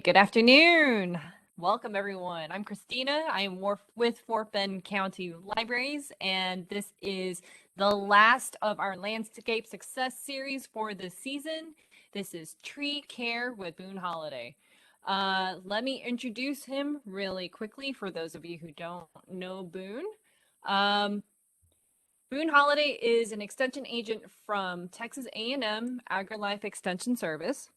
Good afternoon. Welcome, everyone. I'm Christina. I am with Fort Bend County Libraries, and this is the last of our Landscape Success series for this season. This is Tree Care with Boone Holiday. Let me introduce him really quickly for those of you who don't know Boone. Um, Boone Holiday is an extension agent from Texas A&M AgriLife Extension Service.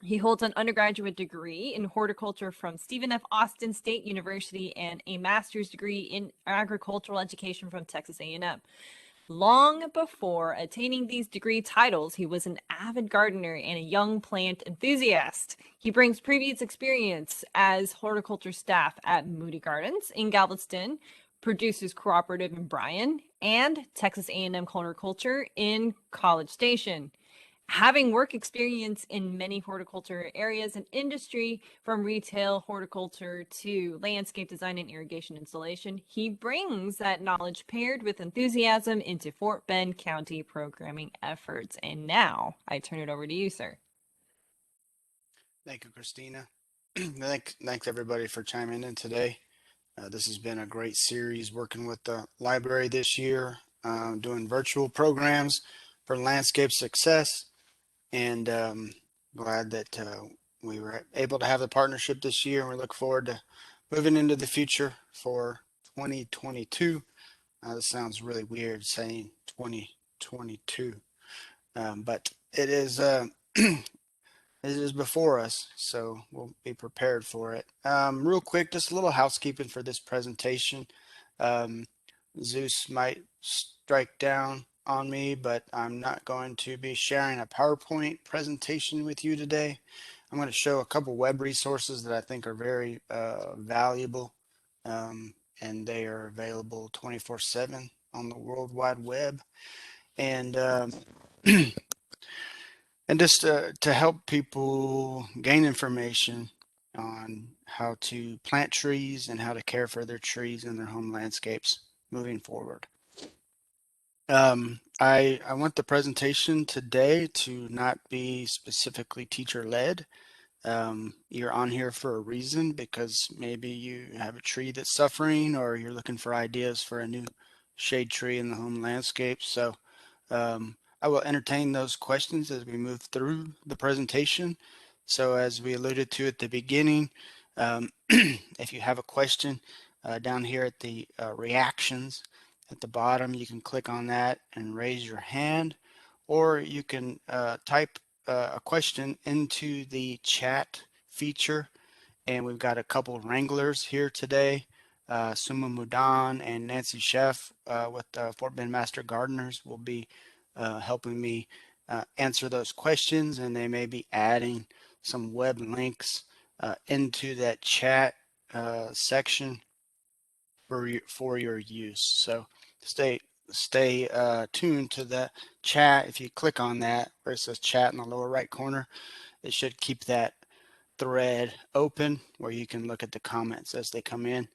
He holds an undergraduate degree in horticulture from Stephen F. Austin State University and a master's degree in agricultural education from Texas A&M. Long before attaining these degree titles, he was an avid gardener and a young plant enthusiast. He brings previous experience as horticulture staff at Moody Gardens in Galveston, Producers Cooperative in Bryan, and Texas A&M Horticulture in College Station. Having work experience in many horticulture areas and industry, from retail horticulture to landscape design and irrigation installation, he brings that knowledge paired with enthusiasm into Fort Bend County programming efforts. And now I turn it over to you, sir. Thank you, Christina. Thanks everybody for chiming in today. This has been a great series working with the library this year, doing virtual programs for landscape success, and glad that we were able to have the partnership this year, and we look forward to moving into the future for 2022. This sounds really weird saying 2022, but it is. It is before us, so we'll be prepared for it. Real quick, just a little housekeeping for this presentation. Um, Zeus might strike down on me, but I'm not going to be sharing a PowerPoint presentation with you today. I'm going to show a couple web resources that I think are very valuable, and they are available 24/7 on the World Wide Web. And and just to help people gain information on how to plant trees and how to care for their trees in their home landscapes moving forward. I want the presentation today to not be specifically teacher led. You're on here for a reason because maybe you have a tree that's suffering or you're looking for ideas for a new shade tree in the home landscape. So I will entertain those questions as we move through the presentation. So as we alluded to at the beginning, if you have a question down here at the reactions at the bottom, you can click on that and raise your hand, or you can type a question into the chat feature. And we've got a couple of wranglers here today, Suma Mudan and Nancy Sheff with Fort Bend Master Gardeners will be helping me answer those questions, and they may be adding some web links into that chat section for your use. So stay tuned to the chat. If you click on that where it says chat in the lower right corner, it should keep that thread open where you can look at the comments as they come in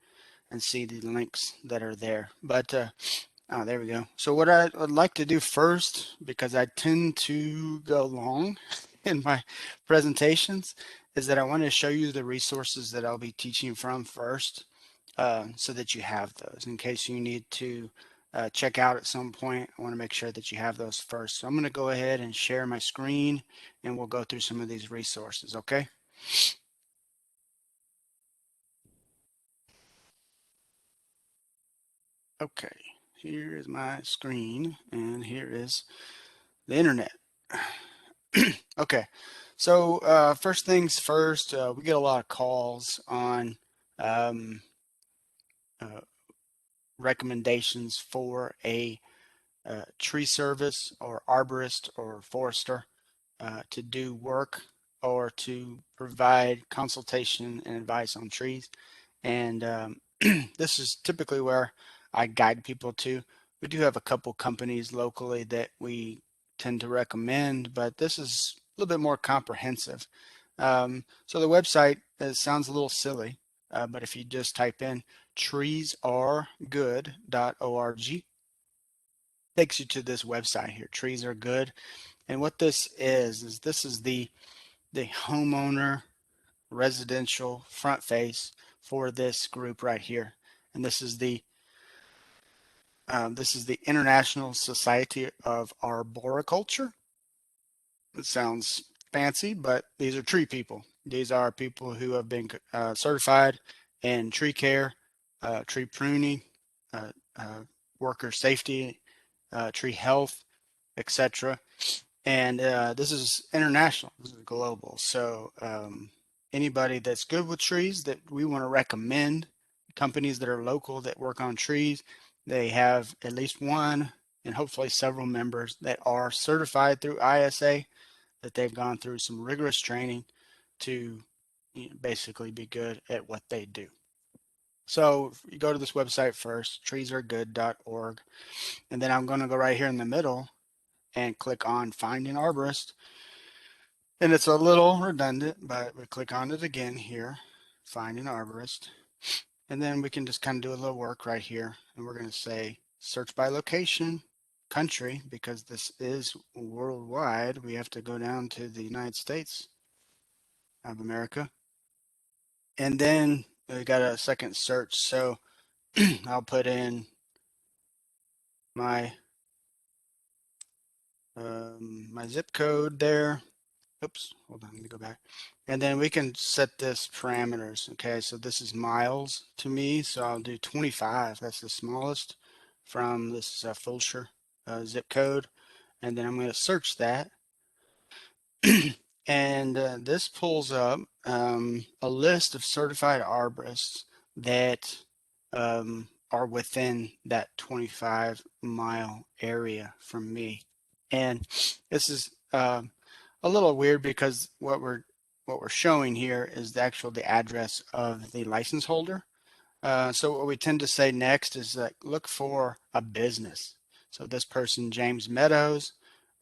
and see the links that are there. But oh, there we go. So what I would like to do first, because I tend to go long in my presentations, is that I want to show you the resources that I'll be teaching from first, so that you have those in case you need to check out at some point. I want to make sure that you have those first. So I'm going to go ahead and share my screen and we'll go through some of these resources, okay? Okay, here is my screen and here is the internet. Okay, so first things first, we get a lot of calls on um, uh, recommendations for a tree service or arborist or forester to do work or to provide consultation and advice on trees. And this is typically where I guide people to. We do have a couple companies locally that we tend to recommend, but this is a little bit more comprehensive. So the website sounds a little silly, but if you just type in treesaregood.org, takes you to this website here, Trees Are Good. And what this is this is the homeowner residential front face for this group right here. And this is the International Society of Arboriculture. It sounds fancy, but these are tree people. These are people who have been certified in tree care, tree pruning, uh, uh, worker safety, tree health, etc. And this is international. This is global. So anybody that's good with trees that we want to recommend, companies that are local that work on trees, they have at least one and hopefully several members that are certified through ISA, that they've gone through some rigorous training to basically be good at what they do. So you go to this website first, treesaregood.org, and then I'm going to go right here in the middle and click on Find an Arborist. And it's a little redundant, but we click on it again here, Find an Arborist. And then we can just kind of do a little work right here. And we're going to say search by location, country, because this is worldwide. We have to go down to the United States of America. And then we got a second search. So I'll put in my my zip code there. Oops, hold on, let me go back. And then we can set this parameters. Okay, so this is miles to me, so I'll do 25. That's the smallest from this Fulshire zip code. And then I'm going to search that. And this pulls up a list of certified arborists that are within that 25-mile area from me. And this is a little weird because what we're showing here is the address of the license holder. So what we tend to say next is that look for a business. So this person, James Meadows,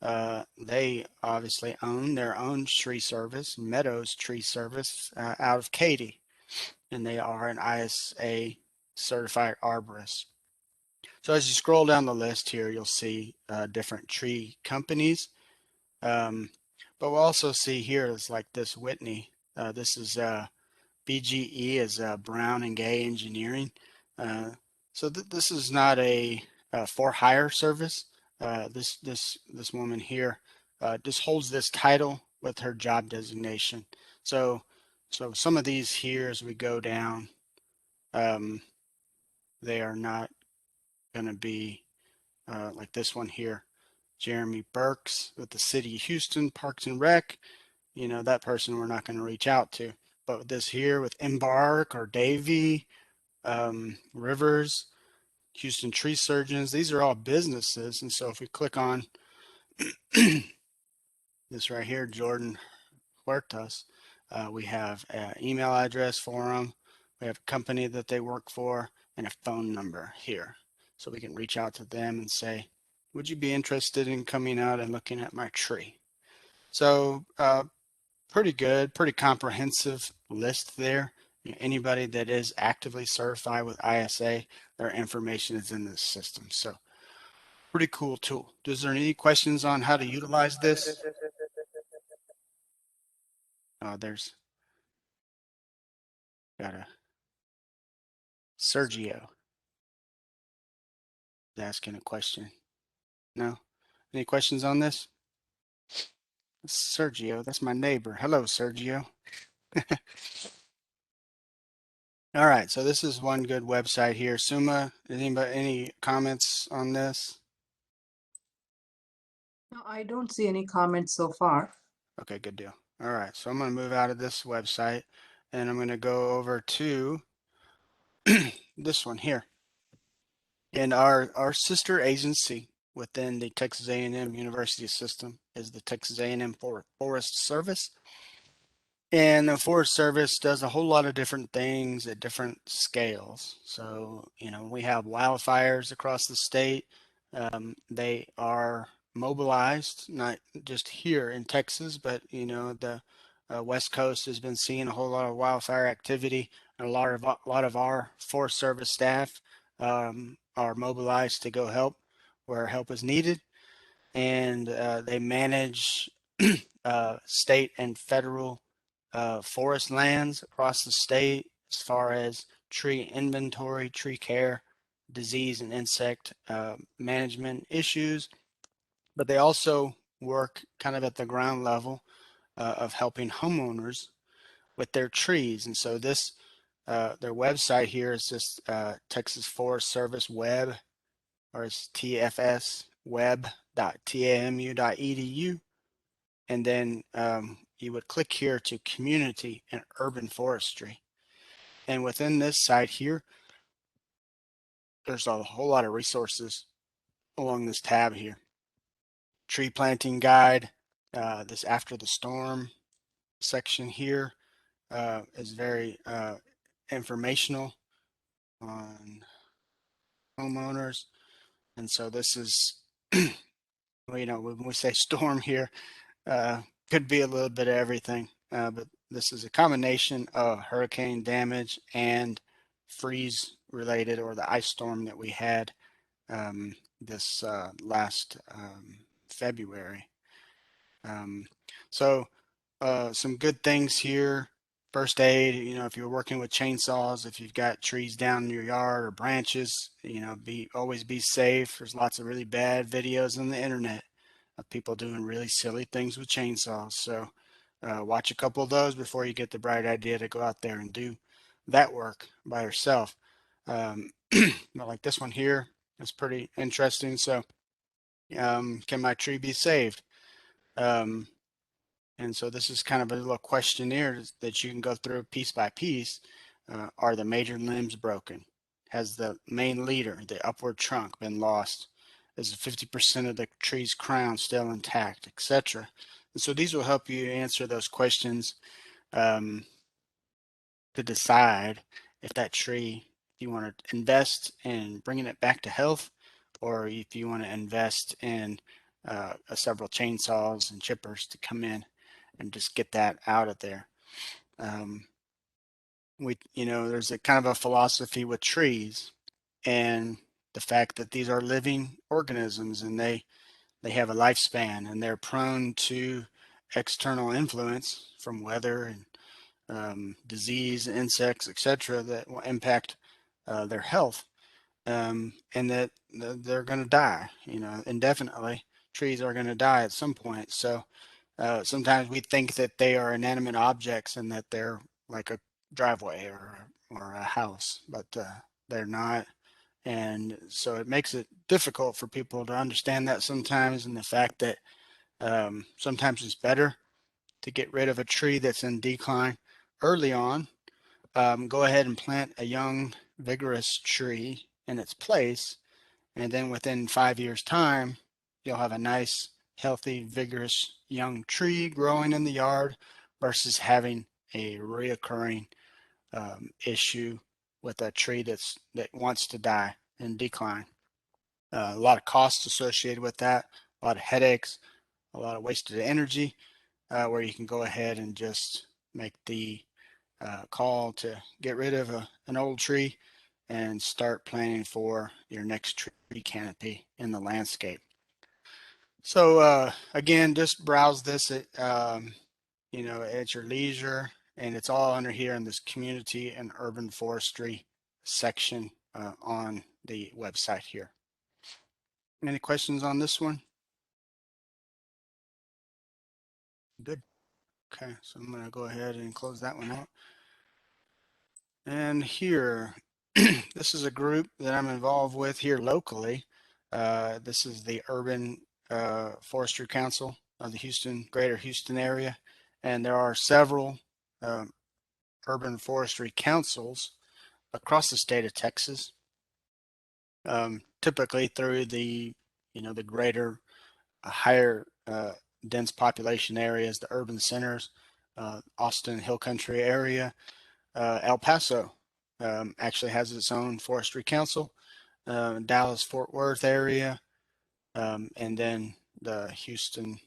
they obviously own their own tree service, Meadows Tree Service, out of Katy, and they are an ISA certified arborist. So as you scroll down the list here, you'll see different tree companies. But we'll also see here is like this Whitney. This is BGE is Brown and Gay Engineering. So this is not a for hire service. This woman here just holds this title with her job designation. So some of these here as we go down, um, they are not going to be like this one here. Jeremy Burks with the City of Houston Parks and Rec. You know, that person we're not going to reach out to. But this here with Embark or Davy, Rivers, Houston Tree Surgeons, these are all businesses. And so if we click on this right here, Jordan Huertas, we have an email address for them. We have a company that they work for and a phone number here. So we can reach out to them and say, would you be interested in coming out and looking at my tree? So pretty good, pretty comprehensive list there. Anybody that is actively certified with ISA, their information is in this system. So pretty cool tool. Is there any questions on how to utilize this? There's got a Sergio asking a question. No? Any questions on this? Sergio, that's my neighbor. Hello, Sergio. All right, so this is one good website here. Suma, anybody any comments on this? No, I don't see any comments so far. Okay, good deal. All right, so I'm going to move out of this website and I'm going to go over to this one here. And our sister agency within the Texas A&M University system is the Texas A&M Forest Service. And the Forest Service does a whole lot of different things at different scales. So, you know, we have wildfires across the state. They are mobilized, not just here in Texas, but, you know, the West Coast has been seeing a whole lot of wildfire activity. And a lot of our Forest Service staff are mobilized to go help where help is needed. And they manage state and federal forest lands across the state as far as tree inventory, tree care, disease and insect management issues, but they also work kind of at the ground level of helping homeowners with their trees. And so this, their website here is just Texas Forest Service Web, or it's tfsweb.tamu.edu. And then you would click here to community and urban forestry. And within this site here, there's a whole lot of resources along this tab here. Tree planting guide, this after the storm section here is very informational on homeowners. And so this is, you know, when we say storm here, could be a little bit of everything, but this is a combination of hurricane damage and freeze related, or the ice storm that we had this last February. Um, so some good things here. First aid, you know, if you're working with chainsaws, if you've got trees down in your yard or branches, you know, always be safe. There's lots of really bad videos on the internet of people doing really silly things with chainsaws. So watch a couple of those before you get the bright idea to go out there and do that work by yourself. But like this one here is pretty interesting. So can my tree be saved? And so this is kind of a little questionnaire that you can go through piece by piece. Are the major limbs broken? Has the main leader, the upward trunk, been lost? Is 50% of the tree's crown still intact, etc.? And so these will help you answer those questions to decide if that tree, if you want to invest in bringing it back to health, or if you want to invest in several chainsaws and chippers to come in and just get that out of there. You know, there's a kind of a philosophy with trees and the fact that these are living organisms, and they have a lifespan, and they're prone to external influence from weather and disease, insects, etc., that will impact their health, and that they're going to die, you know, indefinitely. Trees are going to die at some point. So sometimes we think that they are inanimate objects and that they're like a driveway or a house, but they're not. And so it makes it difficult for people to understand that sometimes, and the fact that sometimes it's better to get rid of a tree that's in decline early on. Go ahead and plant a young, vigorous tree in its place, and then within 5 years' time, you'll have a nice, healthy, vigorous young tree growing in the yard versus having a reoccurring issue with a tree that wants to die and decline. A lot of costs associated with that, a lot of headaches, a lot of wasted energy, where you can go ahead and just make the call to get rid of an old tree and start planning for your next tree canopy in the landscape. So again, just browse this at you know, at your leisure, and it's all under here in this community and urban forestry section on the website here. Any questions on this one? Good. Okay, so I'm going to go ahead and close that one out. And here, this is a group that I'm involved with here locally. This is the Urban Forestry Council of the Greater Houston area. And there are several urban forestry councils across the state of Texas, typically through the, you know, the greater, higher dense population areas, the urban centers, Austin Hill Country area. El Paso actually has its own forestry council, Dallas Fort Worth area, and then the Houston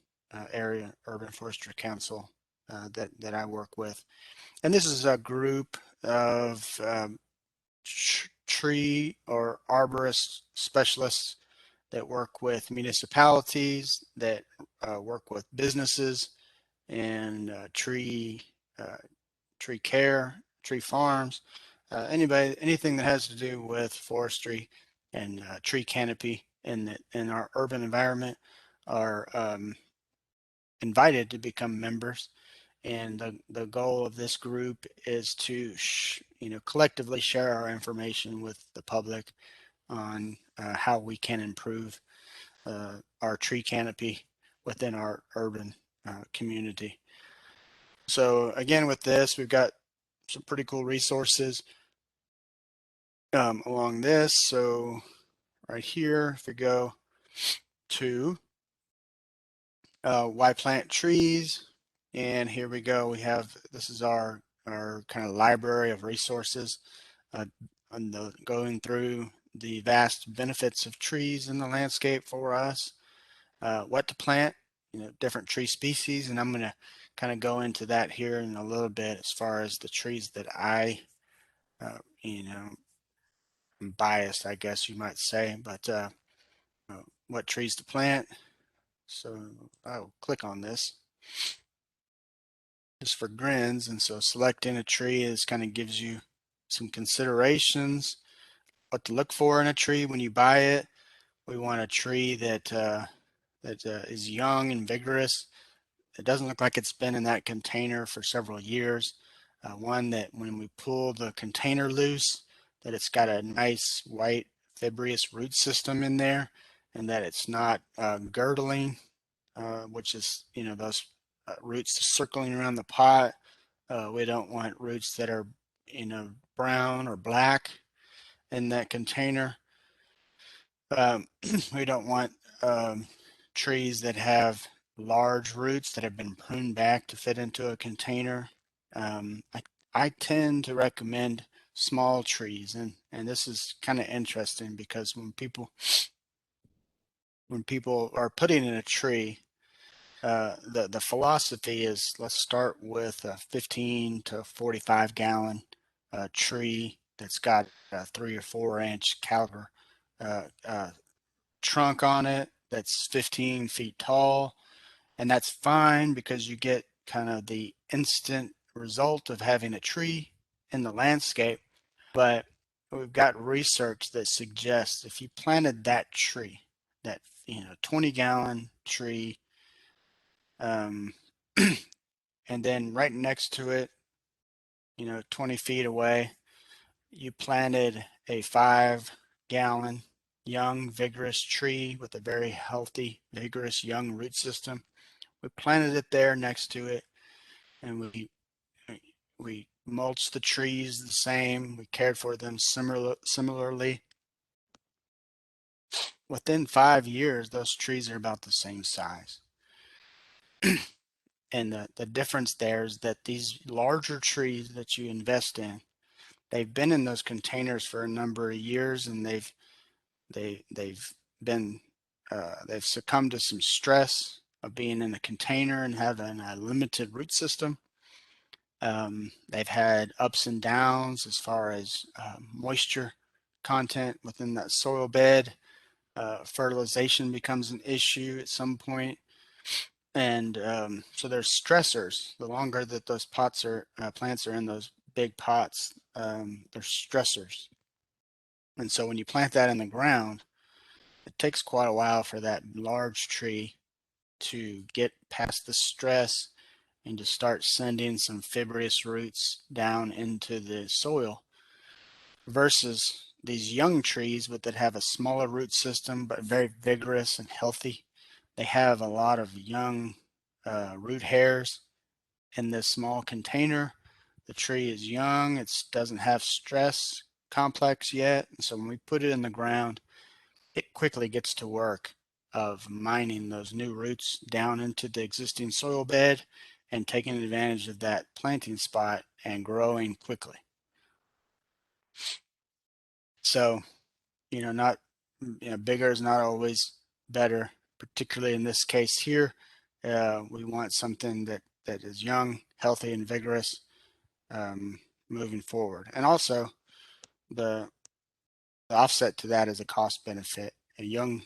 area urban forestry council that I work with. And this is a group of tree or arborist specialists that work with municipalities, that work with businesses and tree tree care, tree farms, anything that has to do with forestry and tree canopy in our urban environment are invited to become members. And the goal of this group is to collectively share our information with the public on how we can improve our tree canopy within our urban community. So again, with this, we've got some pretty cool resources along this. So right here, if we go to why plant trees, and here we go. We have, this is our kind of library of resources on going through the vast benefits of trees in the landscape for us, what to plant, different tree species, and I'm going to kind of go into that here in a little bit as far as the trees that I, I'm biased, I guess you might say, but what trees to plant. So I'll click on this just for grins. And so selecting a tree is kind of gives you some considerations, what to look for in a tree when you buy it. We want a tree that is young and vigorous. It doesn't look like it's been in that container for several years. One that when we pull the container loose, that it's got a nice white fibrous root system in there, and that it's not girdling, which is, those roots circling around the pot. We don't want roots that are, brown or black in that container. We don't want trees that have large roots that have been pruned back to fit into a container. I tend to recommend small trees, and this is kind of interesting because when people are putting in a tree, the philosophy is let's start with a 15 to 45 gallon tree that's got a 3 or 4 inch caliber trunk on it that's 15 feet tall, and that's fine because you get kind of the instant result of having a tree in the landscape. But we've got research that suggests if you planted that tree, that 20-gallon tree, and then right next to it, 20 feet away, you planted a 5-gallon young vigorous tree with a very healthy vigorous young root system. We planted it there next to it, and we mulched the trees the same. We cared for them similarly. Within 5 years, those trees are about the same size. And the difference there is that these larger trees that you invest in, they've been in those containers for a number of years, and they've been they've succumbed to some stress of being in a container and having a limited root system. They've had ups and downs as far as moisture content within that soil bed. Fertilization becomes an issue at some point. And so there's stressors. The longer that those plants are in those big pots, there's stressors. And so when you plant that in the ground, it takes quite a while for that large tree to get past the stress and to start sending some fibrous roots down into the soil, versus these young trees that have a smaller root system but very vigorous and healthy. They have a lot of young root hairs in this small container. The tree is young, it doesn't have stress complex yet, and so when we put it in the ground, it quickly gets to work of mining those new roots down into the existing soil bed and taking advantage of that planting spot and growing quickly. So, not bigger is not always better, particularly in this case here. We want something that is young, healthy, and vigorous moving forward. And also, the offset to that is a cost benefit. A young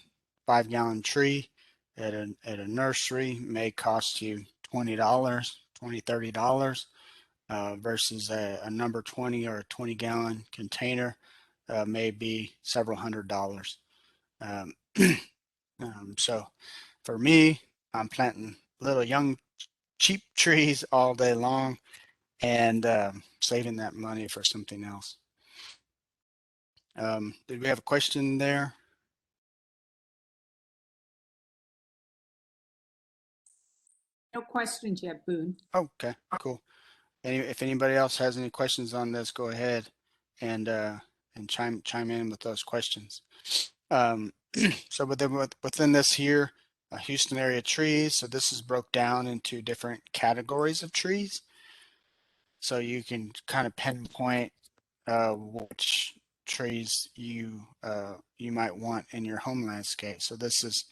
5-gallon tree at a nursery may cost you $20, $30. versus a number 20 or a 20-gallon container may be several $100s. Um, so for me, I'm planting little young cheap trees all day long and saving that money for something else. Did we have a question there? No questions yet, Boone. Okay, cool. If anybody else has any questions on this, go ahead and chime in with those questions. So within this here, Houston area trees. So this is broke down into different categories of trees. So you can kind of pinpoint which trees you might want in your home landscape. So this is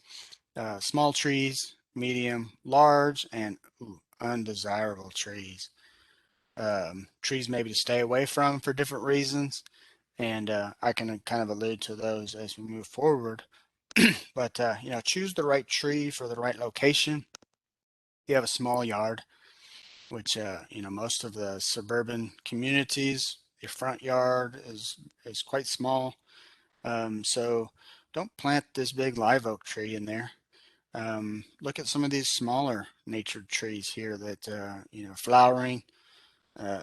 small trees, medium, large, and undesirable trees. Trees maybe to stay away from for different reasons, and I can kind of allude to those as we move forward. But choose the right tree for the right location. You have a small yard, which most of the suburban communities, your front yard is quite small. So don't plant this big live oak tree in there. Look at some of these smaller natured trees here that flowering,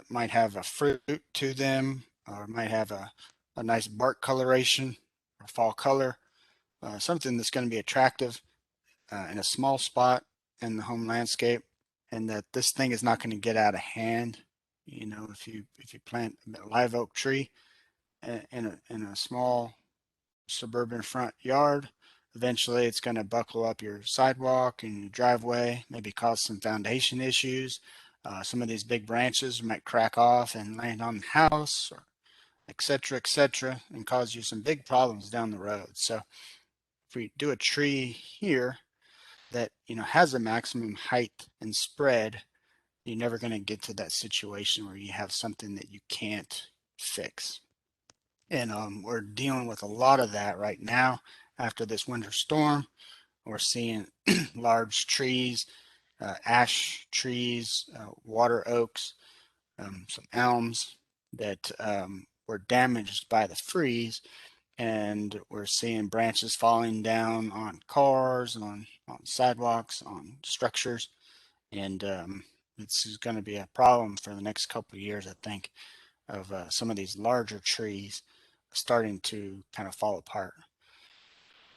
might have a fruit to them, or might have a nice bark coloration or fall color, something that's going to be attractive in a small spot in the home landscape, and that this thing is not going to get out of hand. If you plant a live oak tree in a small suburban front yard, eventually it's going to buckle up your sidewalk and your driveway, maybe cause some foundation issues. Some of these big branches might crack off and land on the house, or et cetera, and cause you some big problems down the road. So if we do a tree here that has a maximum height and spread, you're never going to get to that situation where you have something that you can't fix. And we're dealing with a lot of that right now after this winter storm. We're seeing large trees, ash trees, water oaks, some elms that were damaged by the freeze, and we're seeing branches falling down on cars, on sidewalks, on structures, and this is going to be a problem for the next couple of years, I think, of some of these larger trees starting to kind of fall apart.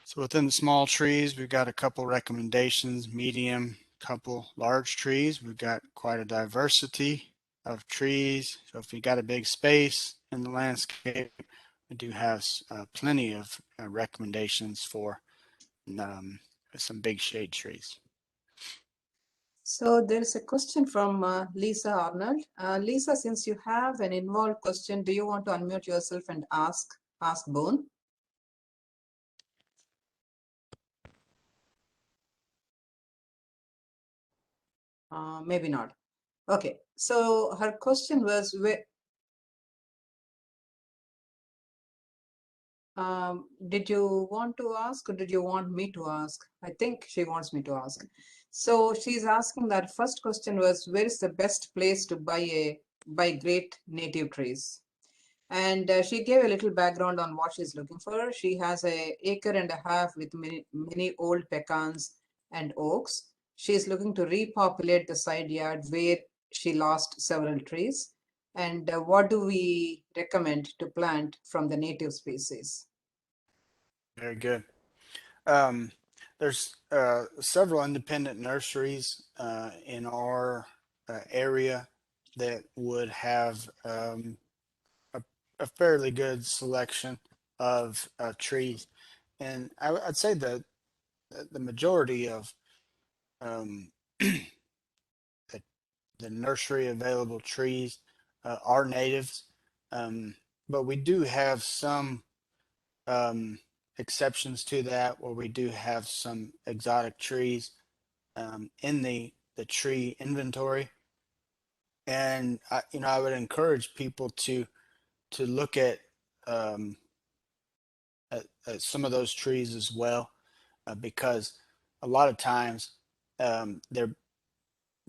So within the small trees, we've got a couple recommendations: medium, couple large trees. We've got quite a diversity of trees. So if you got a big space in the landscape, we do have plenty of recommendations for um, some big shade trees. So there is a question from Lisa Arnold. Lisa, since you have an involved question, do you want to unmute yourself and ask Boone? Maybe not. Okay, so her question was, did you want to ask or did you want me to ask? I think she wants me to ask. So she's asking that first question was, where is the best place to buy great native trees? And she gave a little background on what she's looking for. She has an acre and a half with many old pecans and oaks. She's looking to repopulate the side yard where she lost several trees. And what do we recommend to plant from the native species? Very good. Um, there's several independent nurseries in our area that would have a, a fairly good selection of trees, and I'd say that the majority of um, the, the nursery available trees are natives, um, but we do have some um, exceptions to that where we do have some exotic trees in the tree inventory. And I would encourage people to look um, at some of those trees as well, because a lot of times they're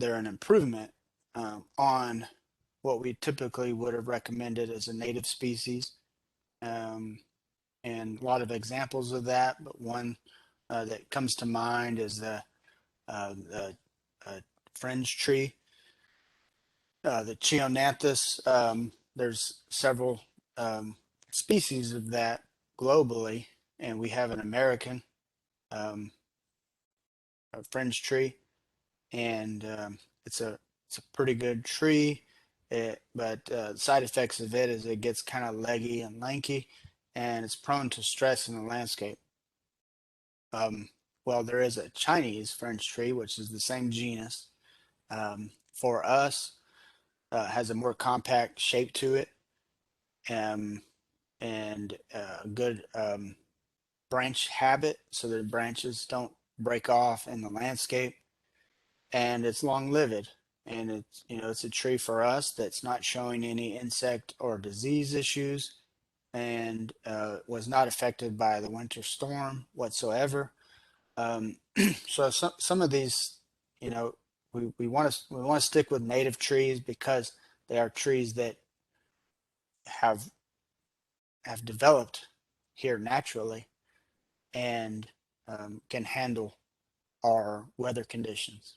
an improvement on what we typically would have recommended as a native species. Um, and a lot of examples of that, but one that comes to mind is the fringe tree, the Cheonanthus. There's several um, species of that globally, and we have an American um, a fringe tree, and it's a pretty good tree. But side effects of it is it gets kind of leggy and lanky, and it's prone to stress in the landscape. Um, well, there is a Chinese fringe tree, which is the same genus. For us, has a more compact shape to it, um, and a good branch habit, so the branches don't break off in the landscape, and it's long lived. And it's, it's a tree for us that's not showing any insect or disease issues, and was not affected by the winter storm whatsoever. Um, so some of these, you know, we want to stick with native trees because they are trees that have have developed here naturally, and can handle our weather conditions.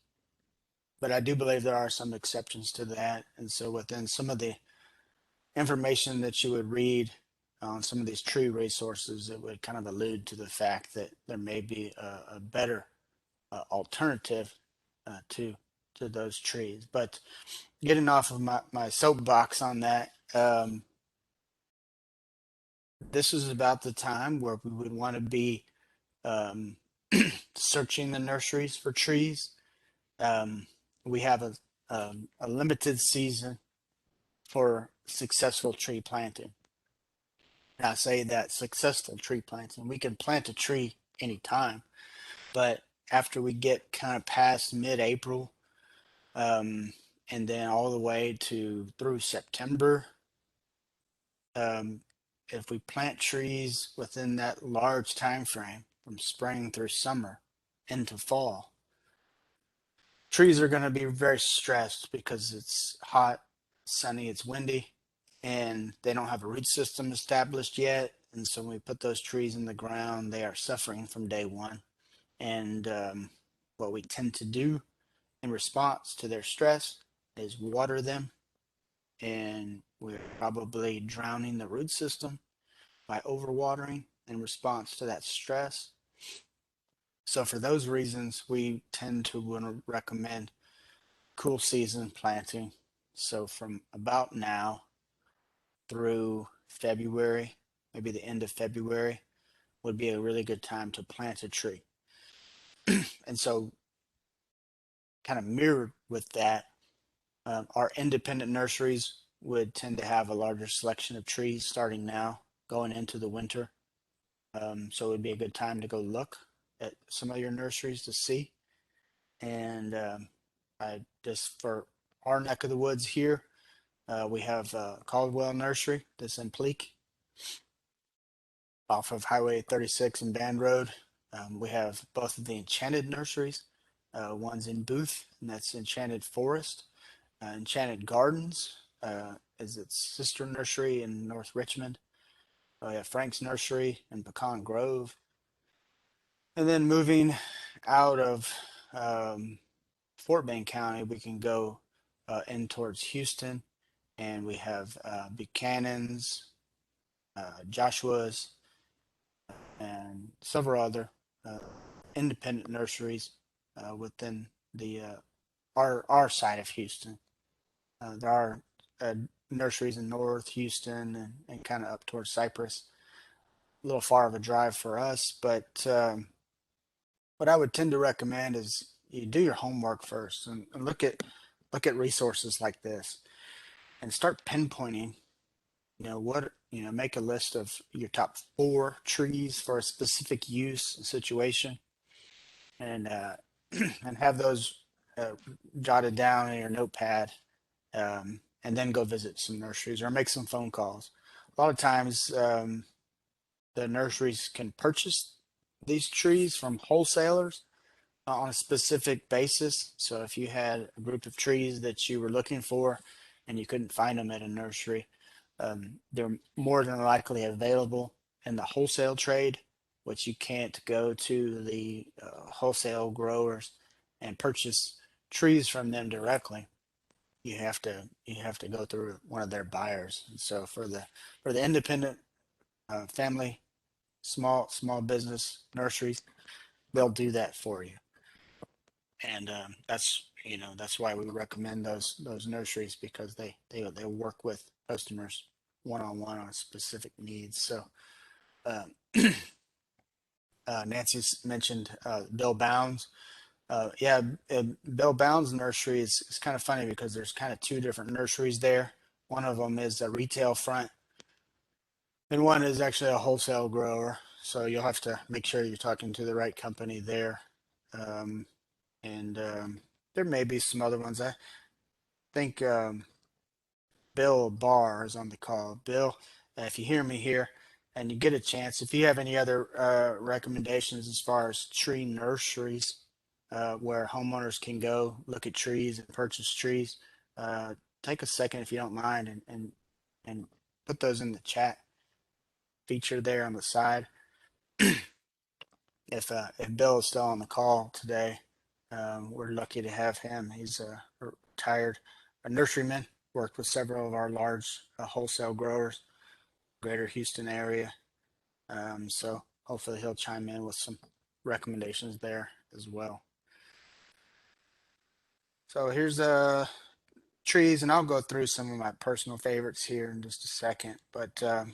But I do believe there are some exceptions to that, and so within some of the information that you would read on some of these tree resources, it would kind of allude to the fact that there may be a better alternative to those trees. But getting off of my soapbox on that, this is about the time where we would want to be um, searching the nurseries for trees. Um, we have a limited season for successful tree planting. And I say that successful tree planting, we can plant a tree anytime, but after we get kind of past mid-April, um, and then all the way to through September, um, if we plant trees within that large time frame from spring through summer into fall, trees are going to be very stressed because it's hot, sunny, it's windy, and they don't have a root system established yet. And so when we put those trees in the ground, they are suffering from day one. And what we tend to do in response to their stress is water them, and we're probably drowning the root system by overwatering in response to that stress. So for those reasons, we tend to want to recommend cool season planting. So from about now through February, maybe the end of February, would be a really good time to plant a tree. And so, kind of mirrored with that, our independent nurseries would tend to have a larger selection of trees starting now, going into the winter. So it would be a good time to go look at some of your nurseries to see. And I just for our neck of the woods here, we have Caldwell Nursery that's in Pleak off of Highway 36 and Band Road. We have both of the Enchanted nurseries. One's in Booth, and that's Enchanted Forest. Enchanted Gardens is its sister nursery in North Richmond. We have Frank's Nursery in Pecan Grove. And then moving out of Fort Bend County, we can go in towards Houston, and we have Buchanan's, Joshua's, and several other uh, independent nurseries within the our side of Houston. There are nurseries in North Houston and kind of up towards Cypress. A little far of a drive for us, but what I would tend to recommend is you do your homework first and look at resources like this and start pinpointing. Make a list of your top 4 trees for a specific use and situation, and and have those uh, jotted down in your notepad, and then go visit some nurseries or make some phone calls. A lot of times, the nurseries can purchase these trees from wholesalers on a specific basis. So if you had a group of trees that you were looking for and you couldn't find them at a nursery, they're more than likely available in the wholesale trade, which you can't go to the wholesale growers and purchase trees from them directly. You have to go through one of their buyers. And so for the independent family small business nurseries, they'll do that for you. And that's why we recommend those nurseries, because they work with customers one-on-one on specific needs. So um, Nancy's mentioned Bill Bounds. Yeah, Bill Bounds Nursery is kind of funny because there's kind of two different nurseries there. One of them is a retail front, and one is actually a wholesale grower. So you'll have to make sure you're talking to the right company there. Um, and there may be some other ones. I think Bill Barr is on the call. Bill, if you hear me here and you get a chance, if you have any other recommendations as far as tree nurseries where homeowners can go look at trees and purchase trees, take a second if you don't mind, and put those in the chat feature there on the side. If Bill is still on the call today, we're lucky to have him. He's a retired nurseryman, worked with several of our large wholesale growers, greater Houston area. So hopefully he'll chime in with some recommendations there as well. So here's trees, and I'll go through some of my personal favorites here in just a second, but go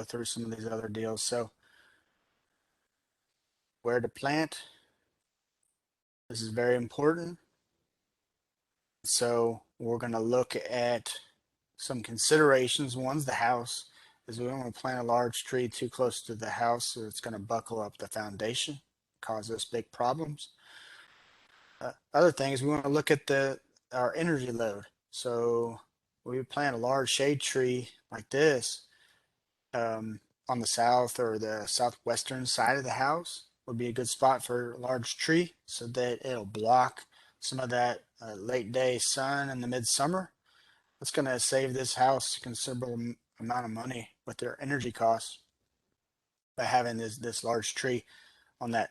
through some of these other deals. So where to plant, this is very important. So we're going to look at some considerations. One's the house, is we don't want to plant a large tree too close to the house, so it's going to buckle up the foundation, cause us big problems. Other things, we want to look at our energy load. So we plant a large shade tree like this on the south or the southwestern side of the house would be a good spot for a large tree, so that it'll block some of that late day sun in the midsummer. That's going to save this house a considerable amount of money with their energy costs by having this large tree on that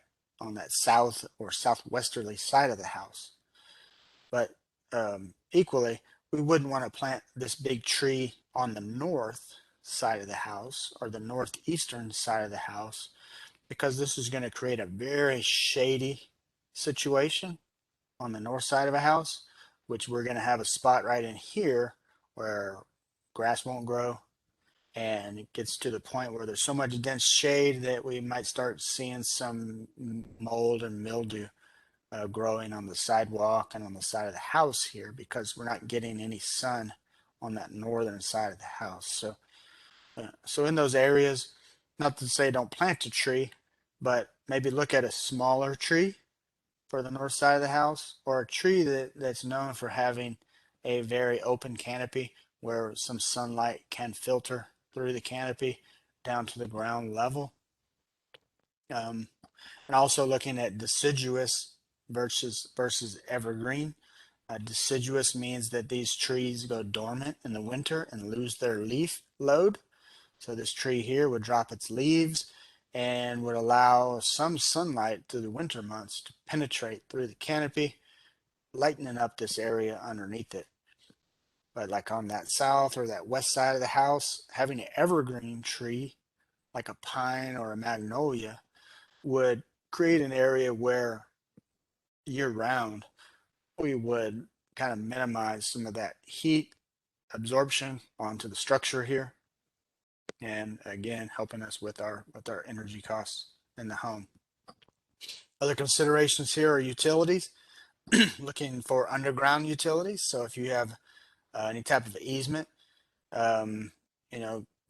south or southwesterly side of the house. But equally, we wouldn't want to plant this big tree on the north side of the house or the northeastern side of the house, because this is going to create a very shady situation on the north side of a house, which we're going to have a spot right in here where grass won't grow, and it gets to the point where there's so much dense shade that we might start seeing some mold and mildew growing on the sidewalk and on the side of the house here, because we're not getting any sun on that northern side of the house. So in those areas, not to say don't plant a tree, but maybe look at a smaller tree for the north side of the house, or a tree that's known for having a very open canopy where some sunlight can filter through the canopy down to the ground level. And also looking at deciduous versus evergreen. Deciduous means that these trees go dormant in the winter and lose their leaf load. So this tree here would drop its leaves and would allow some sunlight through the winter months to penetrate through the canopy, lightening up this area underneath it. But like on that south or that west side of the house, having an evergreen tree like a pine or a magnolia would create an area where year round we would kind of minimize some of that heat absorption onto the structure here, and again helping us with our energy costs in the home. Other considerations here are utilities. Looking for underground utilities. So if you have any type of easement, um,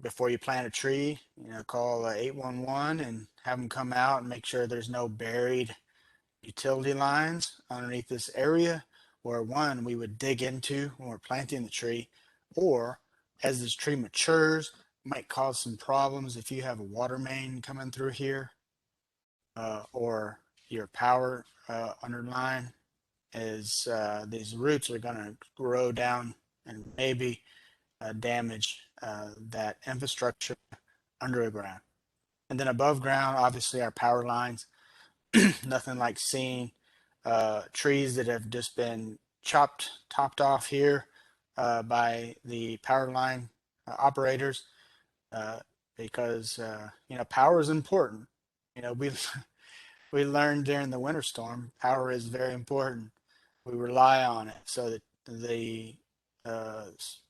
before you plant a tree, call 811 and have them come out and make sure there's no buried utility lines underneath this area, where one, we would dig into when we're planting the tree, or as this tree matures, might cause some problems if you have a water main coming through here, or your power underline is these roots are going to grow down and maybe damage that infrastructure underground. And then above ground, obviously our power lines. Nothing like seeing trees that have just been topped off here by the power line operators, uh, because power is important. We we learned during the winter storm, power is very important. We rely on it so that the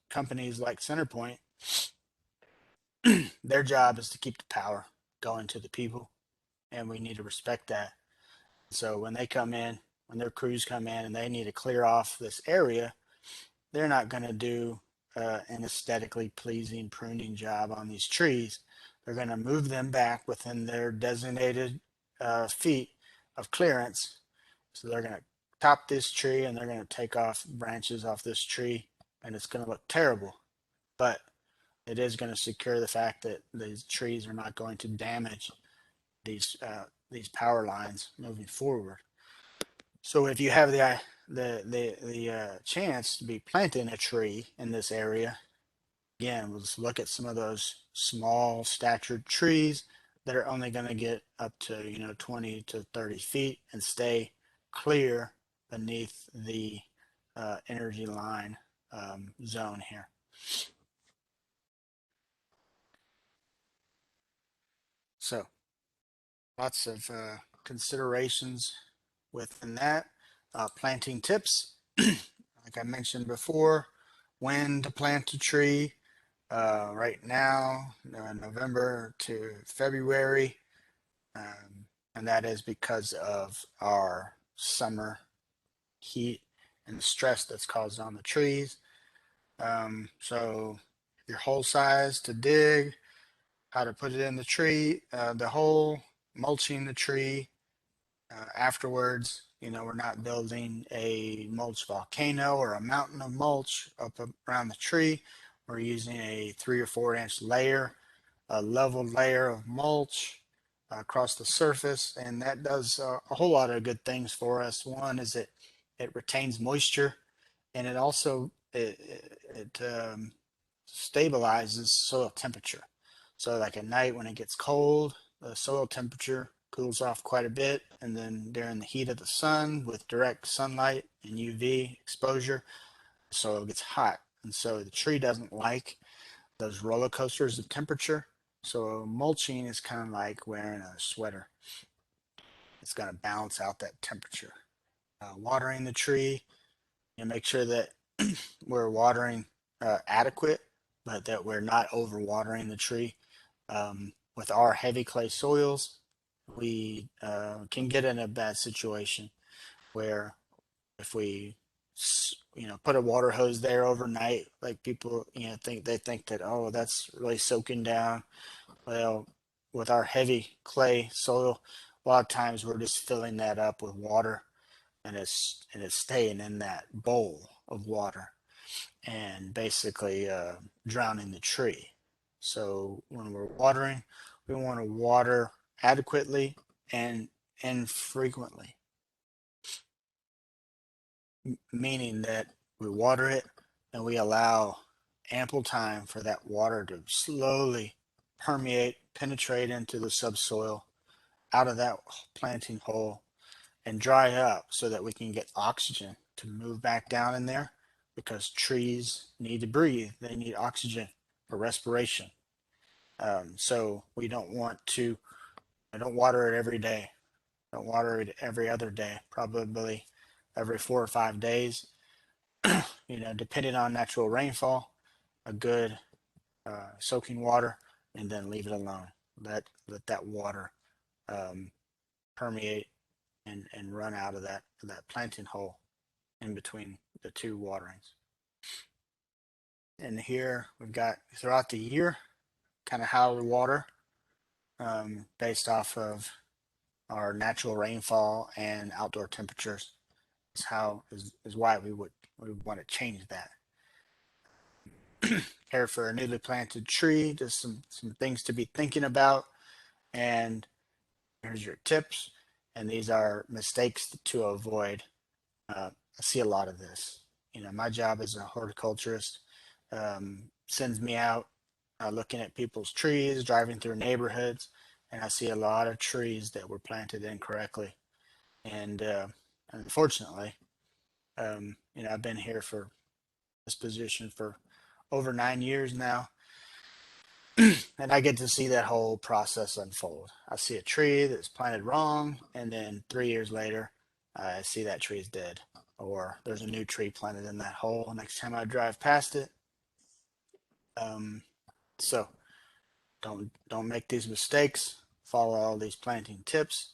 companies like CenterPoint, their job is to keep the power going to the people, and we need to respect that. So when they come in, when their crews come in and they need to clear off this area, they're not going to do an aesthetically pleasing pruning job on these trees. They're going to move them back within their designated feet of clearance. So they're going to top this tree and they're going to take off branches off this tree, and it's going to look terrible. But it is going to secure the fact that these trees are not going to damage these power lines moving forward. So if you have the chance to be planting a tree in this area, again, let's look at some of those small statured trees that are only going to get up to 20 to 30 feet and stay clear beneath the energy line zone here. So lots of considerations within that. Planting tips, like I mentioned before, when to plant a tree. Right now, November to February, and that is because of our summer heat and the stress that's caused on the trees. So your hole size to dig, how to put it in the tree, the hole, mulching the tree. Afterwards, we're not building a mulch volcano or a mountain of mulch up around the tree. We're using a 3 or 4 inch layer, a leveled layer of mulch across the surface, and that does a whole lot of good things for us. One is it retains moisture, and it also it stabilizes soil temperature. So like at night when it gets cold, the soil temperature cools off quite a bit, and then during the heat of the sun with direct sunlight and UV exposure, the soil gets hot, and so the tree doesn't like those roller coasters of temperature. So mulching is kind of like wearing a sweater. It's going to balance out that temperature. Watering the tree, make sure that we're watering adequate, but that we're not overwatering the tree. With our heavy clay soils, we can get in a bad situation where if we put a water hose there overnight, like people think that, oh, that's really soaking down. Well, with our heavy clay soil, a lot of times we're just filling that up with water, and it's staying in that bowl of water and basically drowning the tree. So when we're watering, we want to water adequately and infrequently, meaning that we water it and we allow ample time for that water to slowly permeate, penetrate into the subsoil out of that planting hole and dry up so that we can get oxygen to move back down in there, because trees need to breathe. They need oxygen for respiration. So we don't want to, I don't water it every day. Don't water it every other day, probably every 4 or 5 days, depending on natural rainfall, a good soaking water, and then leave it alone. Let that water permeate and run out of that planting hole in between the two waterings. And here we've got throughout the year kind of how we water based off of our natural rainfall and outdoor temperatures is why we want to change that. Care for a newly planted tree, just some things to be thinking about, and here's your tips, and these are mistakes to avoid I see a lot of this. My job as a horticulturist sends me out looking at people's trees, driving through neighborhoods, and I see a lot of trees that were planted incorrectly. And unfortunately, I've been here for this position for over 9 years now, and I get to see that whole process unfold. I see a tree that's planted wrong, and then 3 years later, I see that tree is dead, or there's a new tree planted in that hole next time I drive past it. Um, so don't make these mistakes. Follow all these planting tips,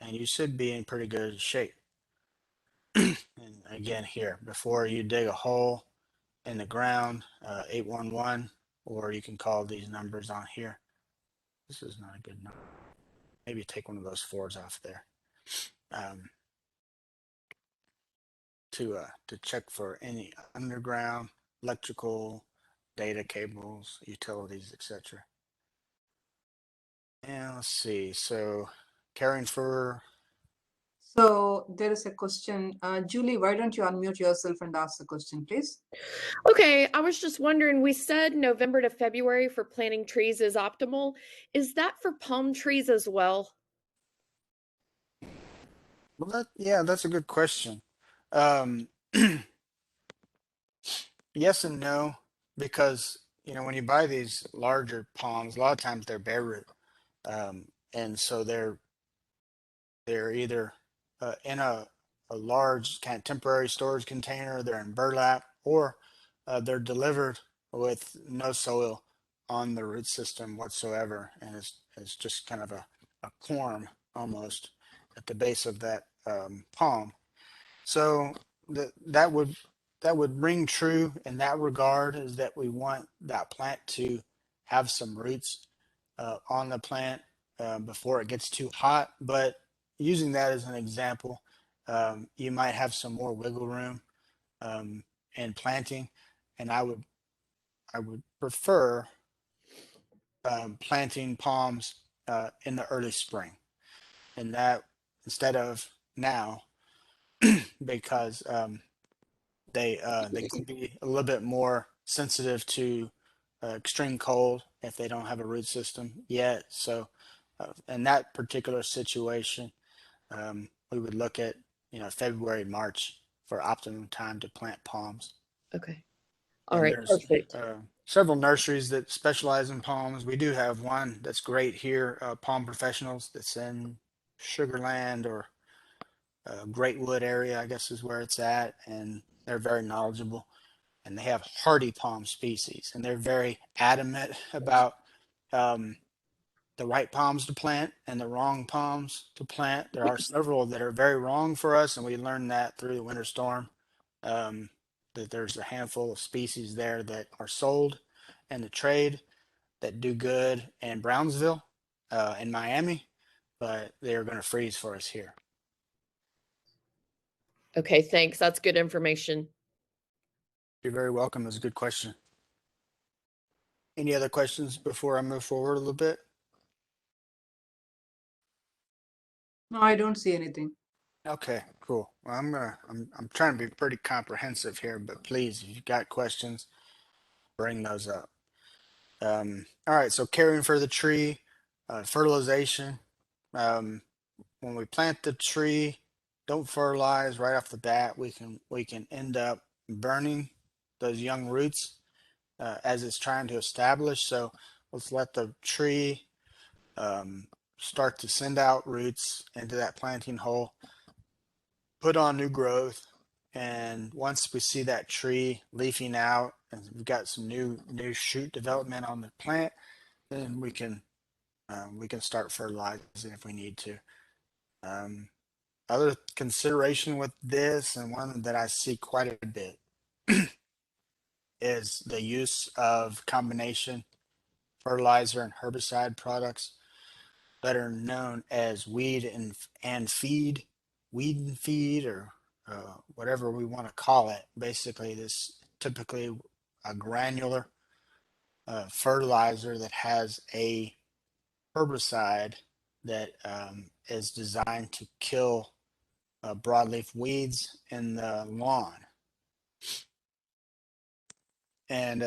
and you should be in pretty good shape. And again, here before you dig a hole in the ground, 811, or you can call these numbers on here. This is not a good number. Maybe take one of those fours off there. Um, to check for any underground electrical data cables, utilities, etc. And let's see. So caring for. So there is a question. Julie, why don't you unmute yourself and ask the question, please? Okay, I was just wondering, we said November to February for planting trees is optimal. Is that for palm trees as well? Well, that's a good question. Um, yes and no, because when you buy these larger palms, a lot of times they're bare root, and so they're either in a large kind of temporary storage container, they're in burlap, or they're delivered with no soil on the root system whatsoever, and it's just kind of a corm almost at the base of that palm. So that would ring true in that regard, is that we want that plant to have some roots on the plant before it gets too hot. But using that as an example, you might have some more wiggle room in planting, and I would prefer planting palms in the early spring, and that instead of now, because they can be a little bit more sensitive to extreme cold if they don't have a root system yet. So in that particular situation, we would look at February, March for optimum time to plant palms. Okay. All And right, there's perfect. several nurseries that specialize in palms. We do have one that's great here, Palm Professionals, that's in Sugarland or Greatwood area, I guess is where it's at, and they're very knowledgeable. And they have hardy palm species, and they're very adamant about um, the right palms to plant and the wrong palms to plant. There are several that are very wrong for us, and we learned that through the winter storm. Um, that there's a handful of species there that are sold in the trade that do good in Brownsville, in Miami, but they are going to freeze for us here. Okay, thanks. That's good information. You're very welcome. That's a good question. Any other questions before I move forward a little bit? No, I don't see anything. Okay, cool. Well, I'm trying to be pretty comprehensive here, but please, if you've got questions, bring those up. All right, so caring for the tree, fertilization. Um, when we plant the tree, don't fertilize right off the bat. We can end up burning those young roots as it's trying to establish. So let's let the tree um, start to send out roots into that planting hole, put on new growth, and once we see that tree leafing out and we've got some new shoot development on the plant, then we can start fertilizing if we need to. Um, Other consideration with this, and one that I see quite a bit, is the use of combination fertilizer and herbicide products that are known as weed and feed, or whatever we want to call it. Basically, this typically a granular fertilizer that has a herbicide that is designed to kill broadleaf weeds in the lawn. And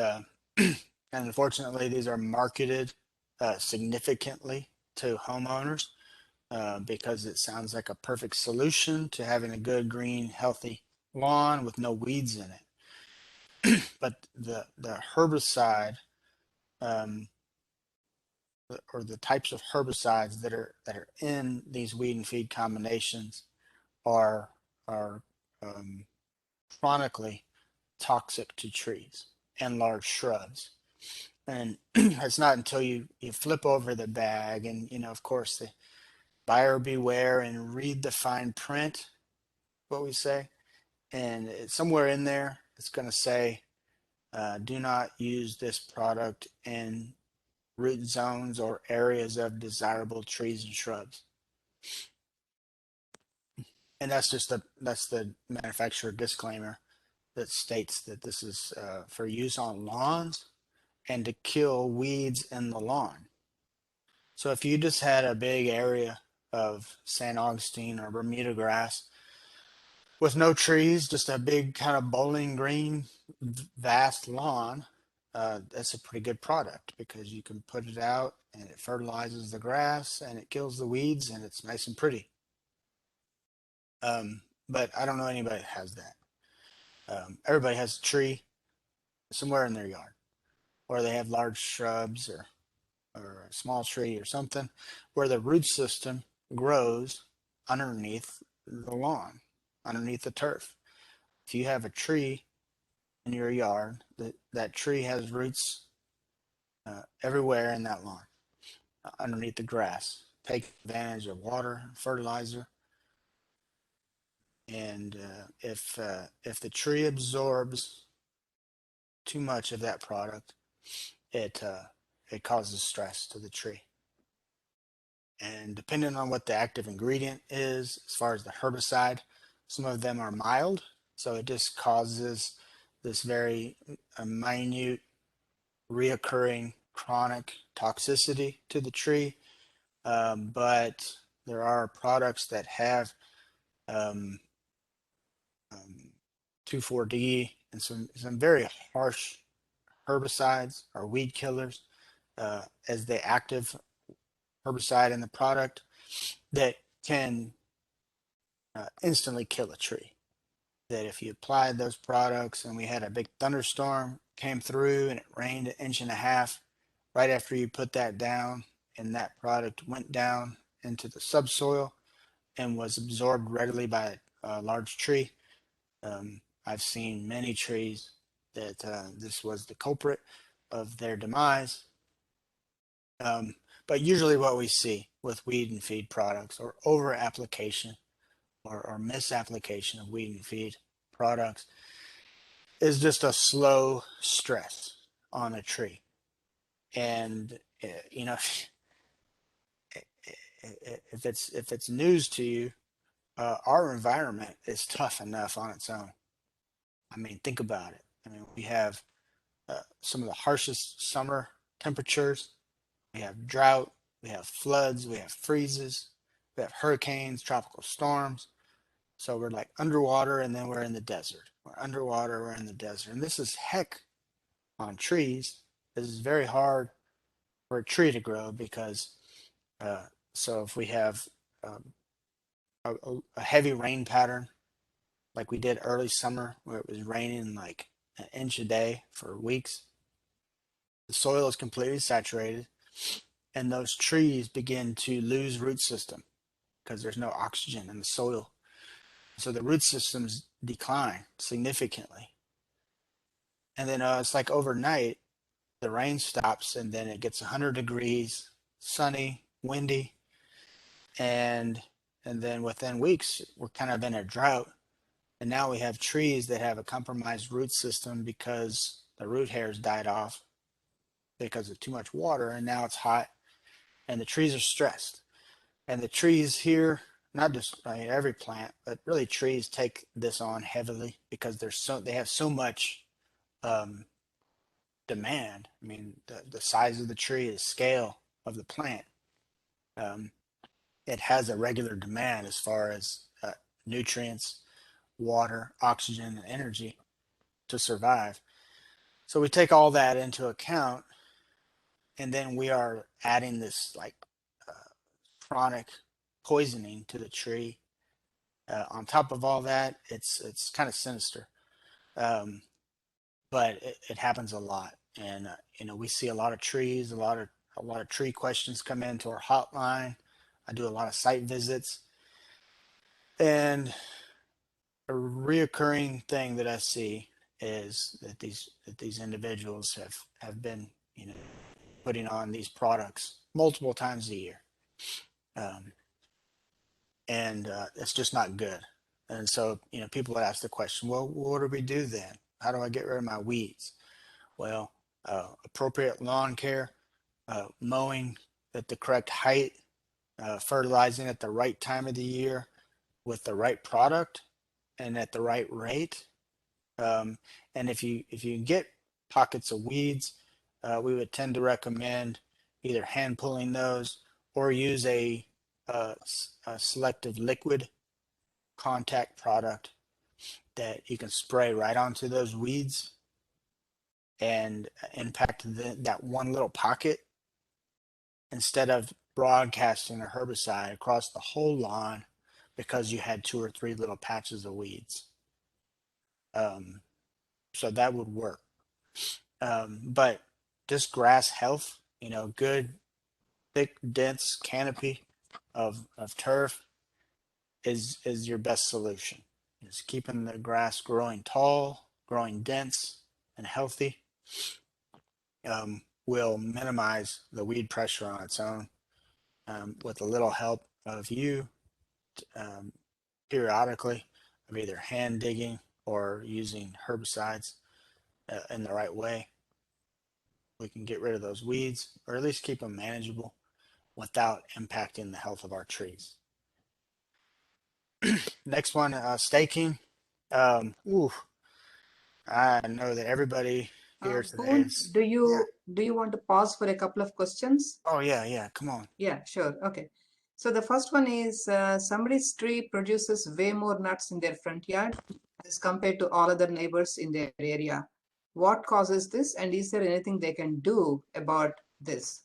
and unfortunately, these are marketed significantly to homeowners because it sounds like a perfect solution to having a good, green, healthy lawn with no weeds in it. But the herbicide um, or the types of herbicides that are in these weed and feed combinations are are um, chronically toxic to trees and large shrubs. And it's not until you flip over the bag and, of course, the buyer beware and read the fine print, what we say. And it's somewhere in there, it's going to say, do not use this product in root zones or areas of desirable trees and shrubs. And that's the manufacturer disclaimer that states that this is for use on lawns and to kill weeds in the lawn. So if you just had a big area of St. Augustine or Bermuda grass with no trees, just a big kind of bowling green, vast lawn, that's a pretty good product because you can put it out and it fertilizes the grass and it kills the weeds and it's nice and pretty. But I don't know anybody that has that. Everybody has a tree somewhere in their yard, or they have large shrubs or a small tree or something where the root system grows underneath the lawn, underneath the turf. If you have a tree in your yard, that tree has roots everywhere in that lawn, underneath the grass. Take advantage of water, fertilizer, and if the tree absorbs too much of that product, it causes stress to the tree. And depending on what the active ingredient is, as far as the herbicide, some of them are mild, so it just causes this very minute, reoccurring chronic toxicity to the tree. But there are products that have um, 2,4-D and some very harsh herbicides or weed killers as the active herbicide in the product that can instantly kill a tree. That if you applied those products and we had a big thunderstorm came through and it rained an inch and a half right after you put that down, and that product went down into the subsoil and was absorbed readily by a large tree. I've seen many trees that this was the culprit of their demise. But usually what we see with weed and feed products or over application or misapplication of weed and feed products is just a slow stress on a tree. And if it's news to you, our environment is tough enough on its own. I mean, think about it. I mean, we have some of the harshest summer temperatures. We have drought, we have floods, we have freezes, we have hurricanes, tropical storms. So we're like underwater and then we're in the desert. We're underwater, we're in the desert. And this is heck on trees. This is very hard for a tree to grow because so if we have um, a heavy rain pattern like we did early summer where it was raining like an inch a day for weeks, the soil is completely saturated and those trees begin to lose root system because there's no oxygen in the soil. So the root systems decline significantly. And then it's like overnight, the rain stops and then it gets 100 degrees, sunny, windy, and then within weeks we're kind of in a drought. And now we have trees that have a compromised root system because the root hairs died off because of too much water, and now it's hot and the trees are stressed. And the trees here, not just every plant, but really trees take this on heavily because they have so much um, demand. I mean, the size of the tree, the scale of the plant, um, it has a regular demand as far as nutrients, water, oxygen, and energy to survive. So we take all that into account, and then we are adding this like chronic poisoning to the tree. On top of all that, it's kind of sinister, um, but it happens a lot, and we see a lot of trees, a lot of tree questions come into our hotline. I do a lot of site visits, and a reoccurring thing that I see is that these individuals have been putting on these products multiple times a year, um, and it's just not good. And so people would ask the question, well, what do we do then? How do I get rid of my weeds? Well, appropriate lawn care, mowing at the correct height, fertilizing at the right time of the year with the right product and at the right rate. Um, and if you get pockets of weeds, we would tend to recommend either hand pulling those or use a selective liquid contact product that you can spray right onto those weeds and impact that one little pocket instead of broadcasting a herbicide across the whole lawn because you had two or three little patches of weeds. So that would work. But just grass health, good, thick, dense canopy of turf is your best solution. Is keeping the grass growing tall, growing dense, and healthy will minimize the weed pressure on its own with a little help of you um, periodically of either hand digging or using herbicides in the right way. We can get rid of those weeds or at least keep them manageable without impacting the health of our trees. Next one, staking. Ooh, I know that everybody here today Boone, is, do yeah. you want to pause for a couple of questions? Oh, yeah, come on. Yeah, sure. Okay. So the first one is somebody's tree produces way more nuts in their front yard as compared to all other neighbors in their area. What causes this, and is there anything they can do about this?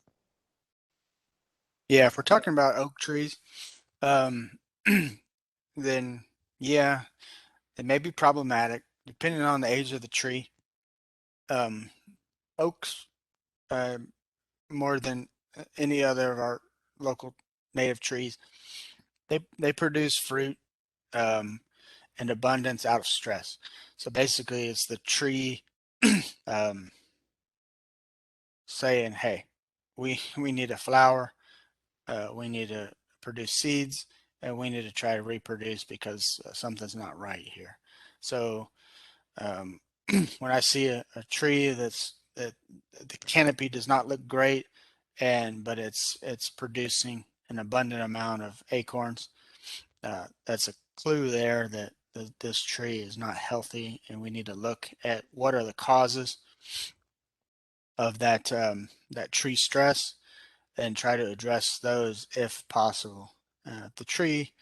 Yeah, if we're talking about oak trees, um, then yeah, it may be problematic depending on the age of the tree. Um, Oaks, uh, more than any other of our local native trees, they produce fruit um, in abundance out of stress. So basically, it's the tree um, saying, "Hey, we need a flower, we need to produce seeds, and we need to try to reproduce because something's not right here." So um, when I see a tree that the canopy does not look great, but it's producing an abundant amount of acorns, that's a clue there that this tree is not healthy, and we need to look at what are the causes of that tree stress and try to address those if possible. The tree,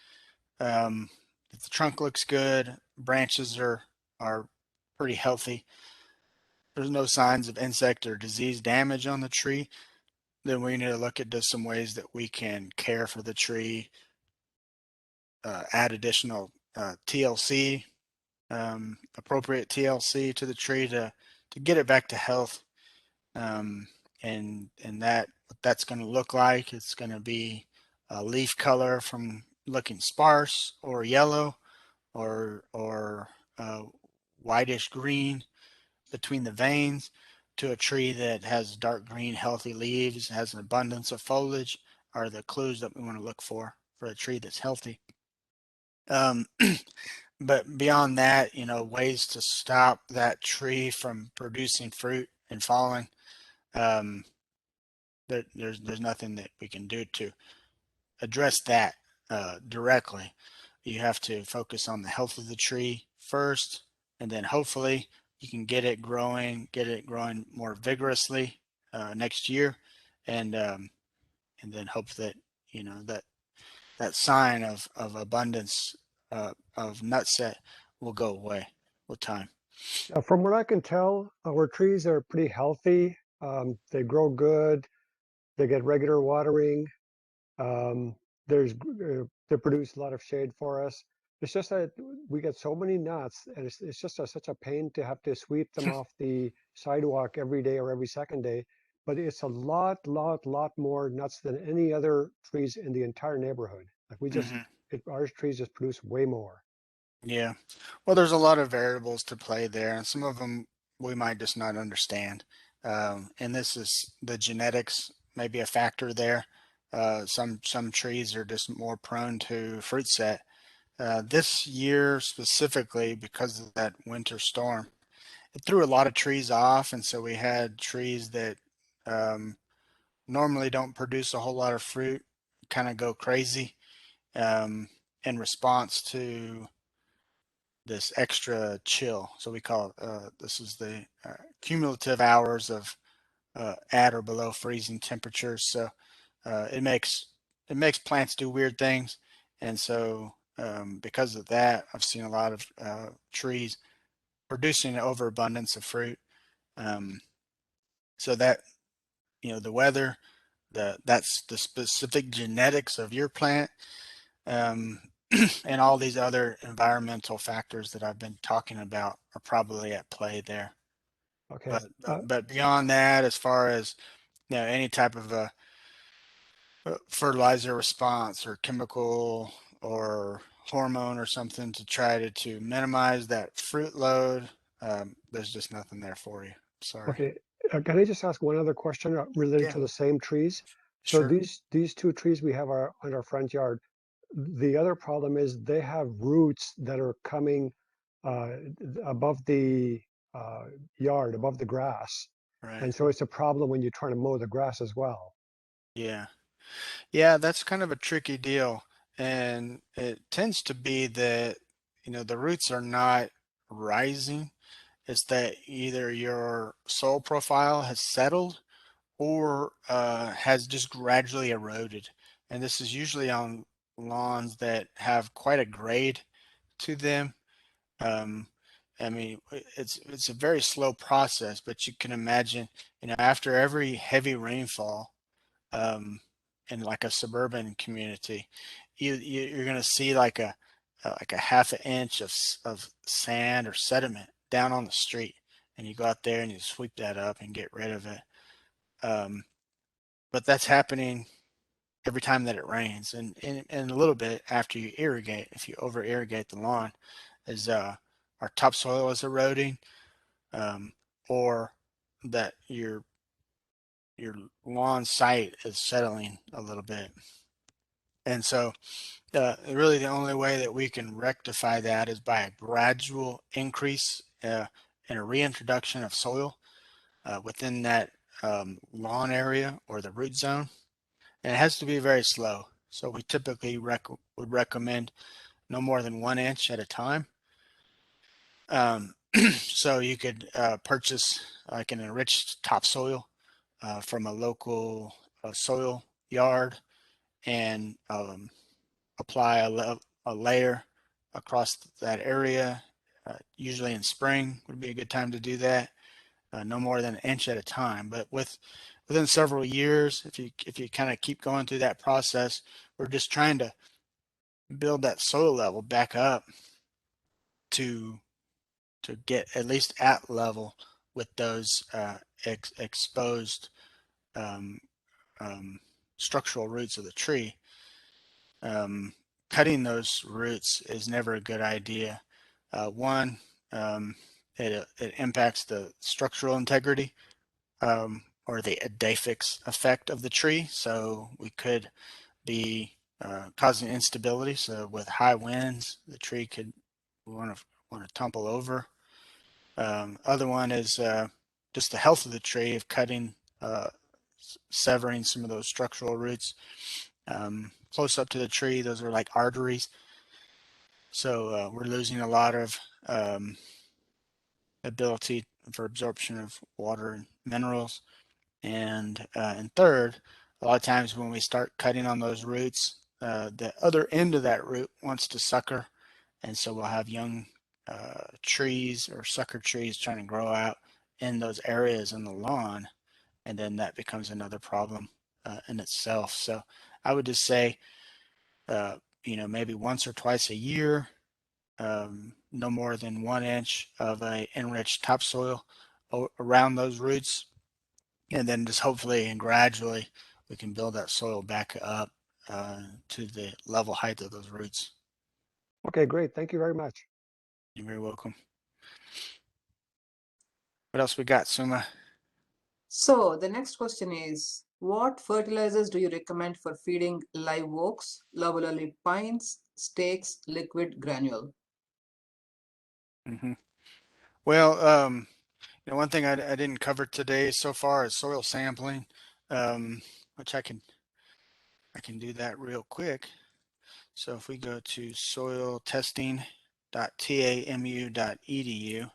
if the trunk looks good, branches are pretty healthy, there's no signs of insect or disease damage on the tree, then we need to look at just some ways that we can care for the tree, add additional TLC, appropriate TLC to the tree to get it back to health. Um, and what that's going to look like, it's going to be a leaf color from looking sparse or yellow or whitish green between the veins to a tree that has dark green, healthy leaves, has an abundance of foliage, are the clues that we want to look for a tree that's healthy. Um, but beyond that, ways to stop that tree from producing fruit and falling, um, there's nothing that we can do to address that directly. You have to focus on the health of the tree first, and then hopefully you can get it growing more vigorously next year, and then hope that that sign of abundance of nut set will go away with time. From what I can tell, our trees are pretty healthy. They grow good. They get regular watering. Um, they produce a lot of shade for us. It's just that we get so many nuts, and it's just such a pain to have to sweep them off the sidewalk every day or every second day. But it's a lot more nuts than any other trees in the entire neighborhood. Like our trees just produce way more. Yeah. Well, there's a lot of variables to play there, and some of them we might just not understand. And this is the genetics, maybe a factor there. Some trees are just more prone to fruit set. This year specifically, because of that winter storm, it threw a lot of trees off, and so we had trees that um, normally don't produce a whole lot of fruit kind of go crazy um, in response to this extra chill. So we call it, this is the cumulative hours of at or below freezing temperatures. So it makes plants do weird things, and so because of that, I've seen a lot of trees producing an overabundance of fruit. Um, so that the weather, that's the specific genetics of your plant, um, and all these other environmental factors that I've been talking about are probably at play there. Okay. But beyond that, as far as any type of a fertilizer response or chemical or hormone or something to try to minimize that fruit load, there's just nothing there for you. Sorry. Okay. Can I just ask one other question related Yeah, to the same trees? So sure. these two trees we have on our front yard, the other problem is they have roots that are coming above the uh, yard, above the grass. Right. And so it's a problem when you're trying to mow the grass as well. Yeah. Yeah, that's kind of a tricky deal. And it tends to be that, the roots are not rising. It's that either your soil profile has settled or has just gradually eroded. And this is usually on lawns that have quite a grade to them. Um, I mean, it's a very slow process, but you can imagine, after every heavy rainfall, um, in like a suburban community, you're going to see like a half an inch of sand or sediment down on the street, and you go out there and you sweep that up and get rid of it. Um, but that's happening every time that it rains, and a little bit after you irrigate. If you over irrigate the lawn, is our topsoil is eroding, um, or that your lawn site is settling a little bit. And so really the only way that we can rectify that is by a gradual increase and a reintroduction of soil within that lawn area or the root zone. And it has to be very slow. So we typically would recommend no more than 1 inch at a time. So you could purchase like an enriched topsoil from a local soil yard and apply a layer across that area. Usually in spring would be a good time to do that. No more than 1 inch at a time. But within several years, if you kind of keep going through that process, we're just trying to build that soil level back up to get at least at level with those exposed um, um, structural roots of the tree. Um, Cutting those roots is never a good idea. One, it impacts the structural integrity or the adaphics effect of the tree. So we could be causing instability. So with high winds, the tree could want to tumble over. Other one is just the health of the tree of cutting, severing some of those structural roots. Close up to the tree, those are like arteries. So we're losing a lot of ability for absorption of water and minerals. And third, a lot of times when we start cutting on those roots, the other end of that root wants to sucker And so we'll have young trees or sucker trees trying to grow out in those areas in the lawn, and then that becomes another problem in itself. So I would just say, maybe once or twice a year, no more than 1 inch of a enriched topsoil around those roots, and then just hopefully and gradually we can build that soil back up to the level height of those roots. Okay, great. Thank you very much. You're very welcome. What else we got, Suma? So the next question is, what fertilizers do you recommend for feeding live oaks, lobe pines, stakes, liquid granule? Mm-hmm. Well, one thing I didn't cover today so far is soil sampling, which I can do that real quick. So if we go to soiltesting.tamu.edu,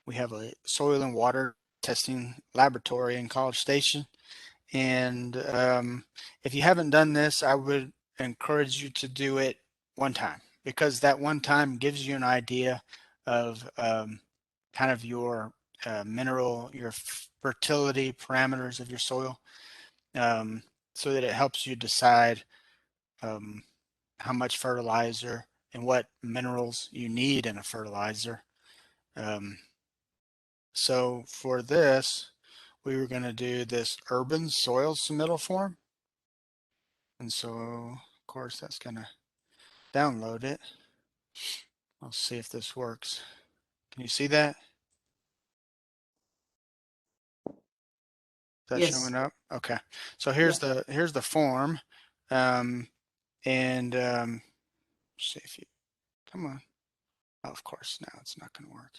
we have a soil and water testing laboratory in College Station. And if you haven't done this, I would encourage you to do it one time, because that one time gives you an idea of kind of your mineral, your fertility parameters of your soil, so that it helps you decide um, how much fertilizer and what minerals you need in a fertilizer. So for this, we were going to do this urban soil submittal form. And so, of course, that's going to download it. I'll see if this works. Can you see that? Is that Yes. showing up? Okay. So Yeah. here's the form. And see if you, come on. Oh, of course, now it's not going to work.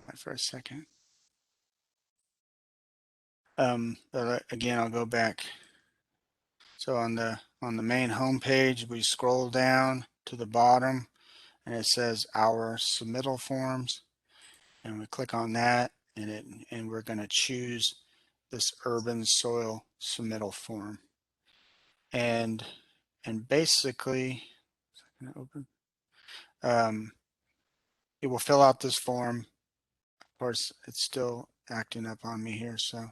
Wait for a second. Again, I'll go back. So on the main home page, we scroll down to the bottom and it says our submittal forms, and we click on that, and we're going to choose this urban soil submittal form. And basically, open, it will fill out this form. Of course, it's still acting up on me here, so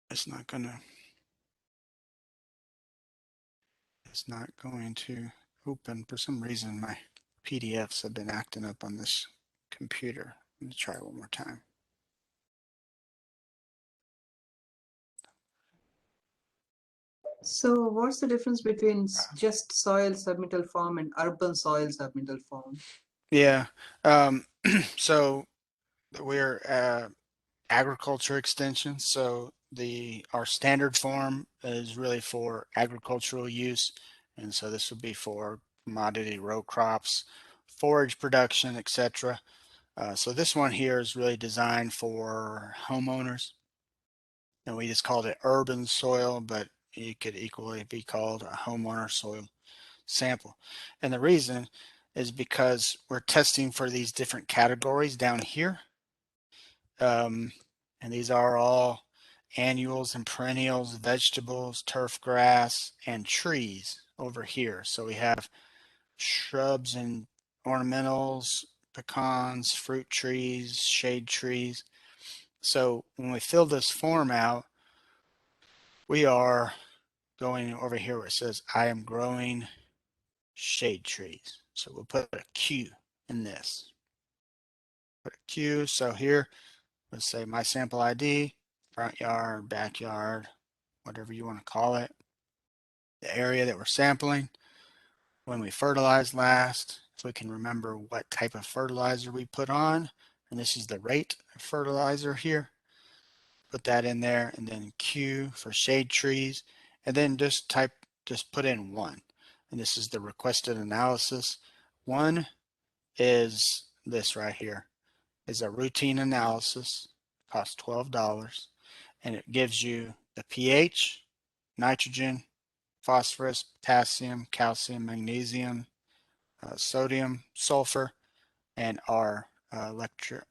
it's not going to open. For some reason, my PDFs have been acting up on this computer. Let me try one more time. So what's the difference between just soil submittal form and urban soil submittal form? Yeah. So we're agriculture extension. So our standard form is really for agricultural use, and so this would be for commodity row crops, forage production, etc. So this one here is really designed for homeowners, and we just called it urban soil, but it could equally be called a homeowner soil sample. And the reason is because we're testing for these different categories down here. And these are all annuals and perennials, vegetables, turf grass, and trees over here. So we have shrubs and ornamentals, pecans, fruit trees, shade trees. So when we fill this form out, we are going over here where it says, I am growing shade trees. So we'll put a Q in this. Put a Q. So here, let's say my sample ID, front yard, backyard, whatever you want to call it, the area that we're sampling, when we fertilized last, so we can remember what type of fertilizer we put on, and this is the rate of fertilizer here. Put that in there, and then Q for shade trees, and then just put in 1, and this is the requested analysis. 1 is this right here, is a routine analysis, costs $12, and it gives you the pH, nitrogen, phosphorus, potassium, calcium, magnesium, sodium, sulfur, and our electric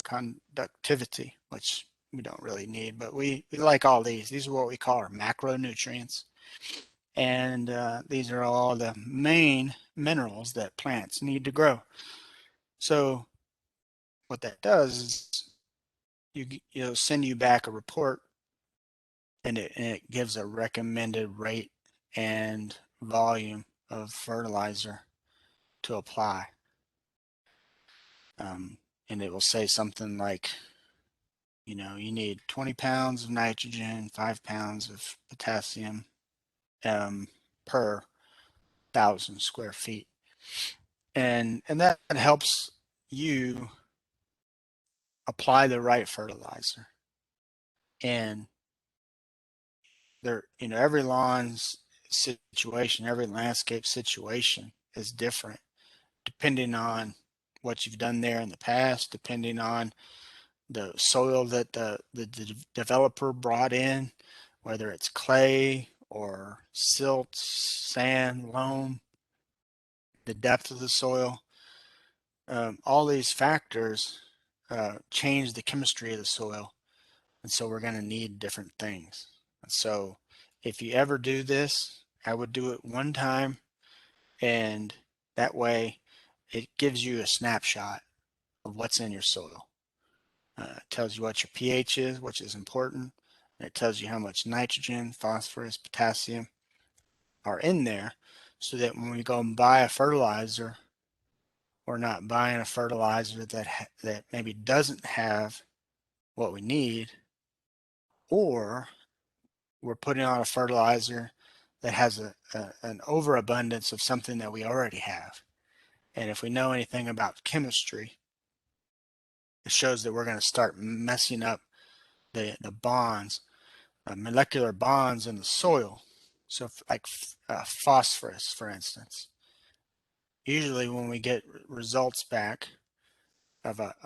conductivity, which we don't really need, but we like all these. These are what we call our macronutrients. And these are all the main minerals that plants need to grow. So what that does is you'll send you back a report, and it gives a recommended rate and volume of fertilizer to apply. And it will say something like, you know, you need 20 pounds of nitrogen, 5 pounds of potassium per 1,000 square feet. And that helps you apply the right fertilizer. And there, you know, every lawn's situation, every landscape situation is different depending on what you've done there in the past, depending on the soil that the developer brought in, whether it's clay or silt, sand, loam, the depth of the soil. All these factors change the chemistry of the soil. And so we're going to need different things. And so if you ever do this, I would do it one time, and that way it gives you a snapshot of what's in your soil. It tells you what your pH is, which is important. And it tells you how much nitrogen, phosphorus, potassium are in there, so that when we go and buy a fertilizer, we're not buying a fertilizer that maybe doesn't have what we need, or we're putting on a fertilizer that has an overabundance of something that we already have. And if we know anything about chemistry, it shows that we're going to start messing up the bonds, molecular bonds in the soil. So like phosphorus, for instance. Usually when we get results back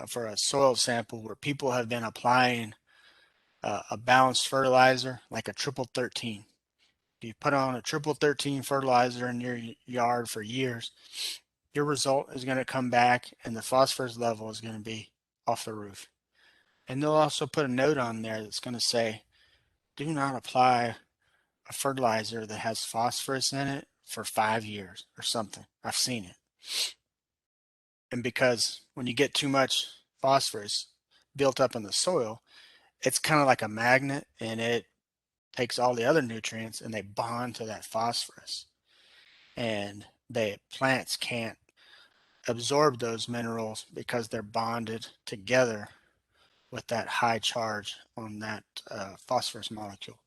for a soil sample where people have been applying a balanced fertilizer, like a triple 13. You put on a triple 13 fertilizer in your yard for years, your result is going to come back and the phosphorus level is going to be off the roof. And they'll also put a note on there that's going to say, do not apply a fertilizer that has phosphorus in it for 5 years or something. I've seen it. And because when you get too much phosphorus built up in the soil, it's kind of like a magnet, and it takes all the other nutrients and they bond to that phosphorus. And the plants can't absorb those minerals because they're bonded together with that high charge on that phosphorus molecule.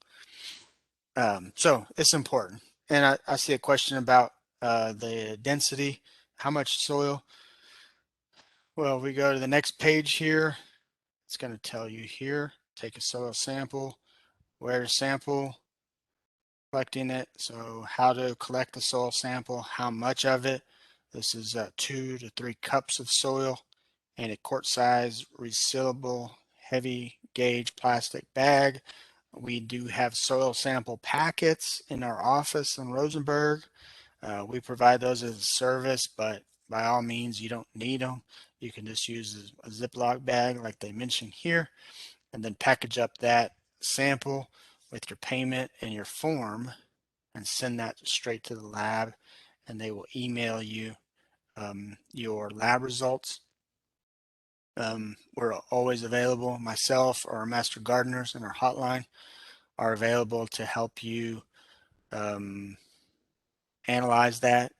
So it's important. And I see a question about the density, how much soil. Well, we go to the next page here. It's going to tell you here, take a soil sample, where to sample, collecting it. So how to collect the soil sample, how much of it. This is 2 to 3 cups of soil in a quart size resealable heavy gauge plastic bag. We do have soil sample packets in our office in Rosenberg. We provide those as a service, but by all means, you don't need them. You can just use a Ziploc bag like they mentioned here, and then package up that sample with your payment and your form and send that straight to the lab, and they will email you your lab results. We're always available. Myself or our master gardeners in our hotline are available to help you analyze that.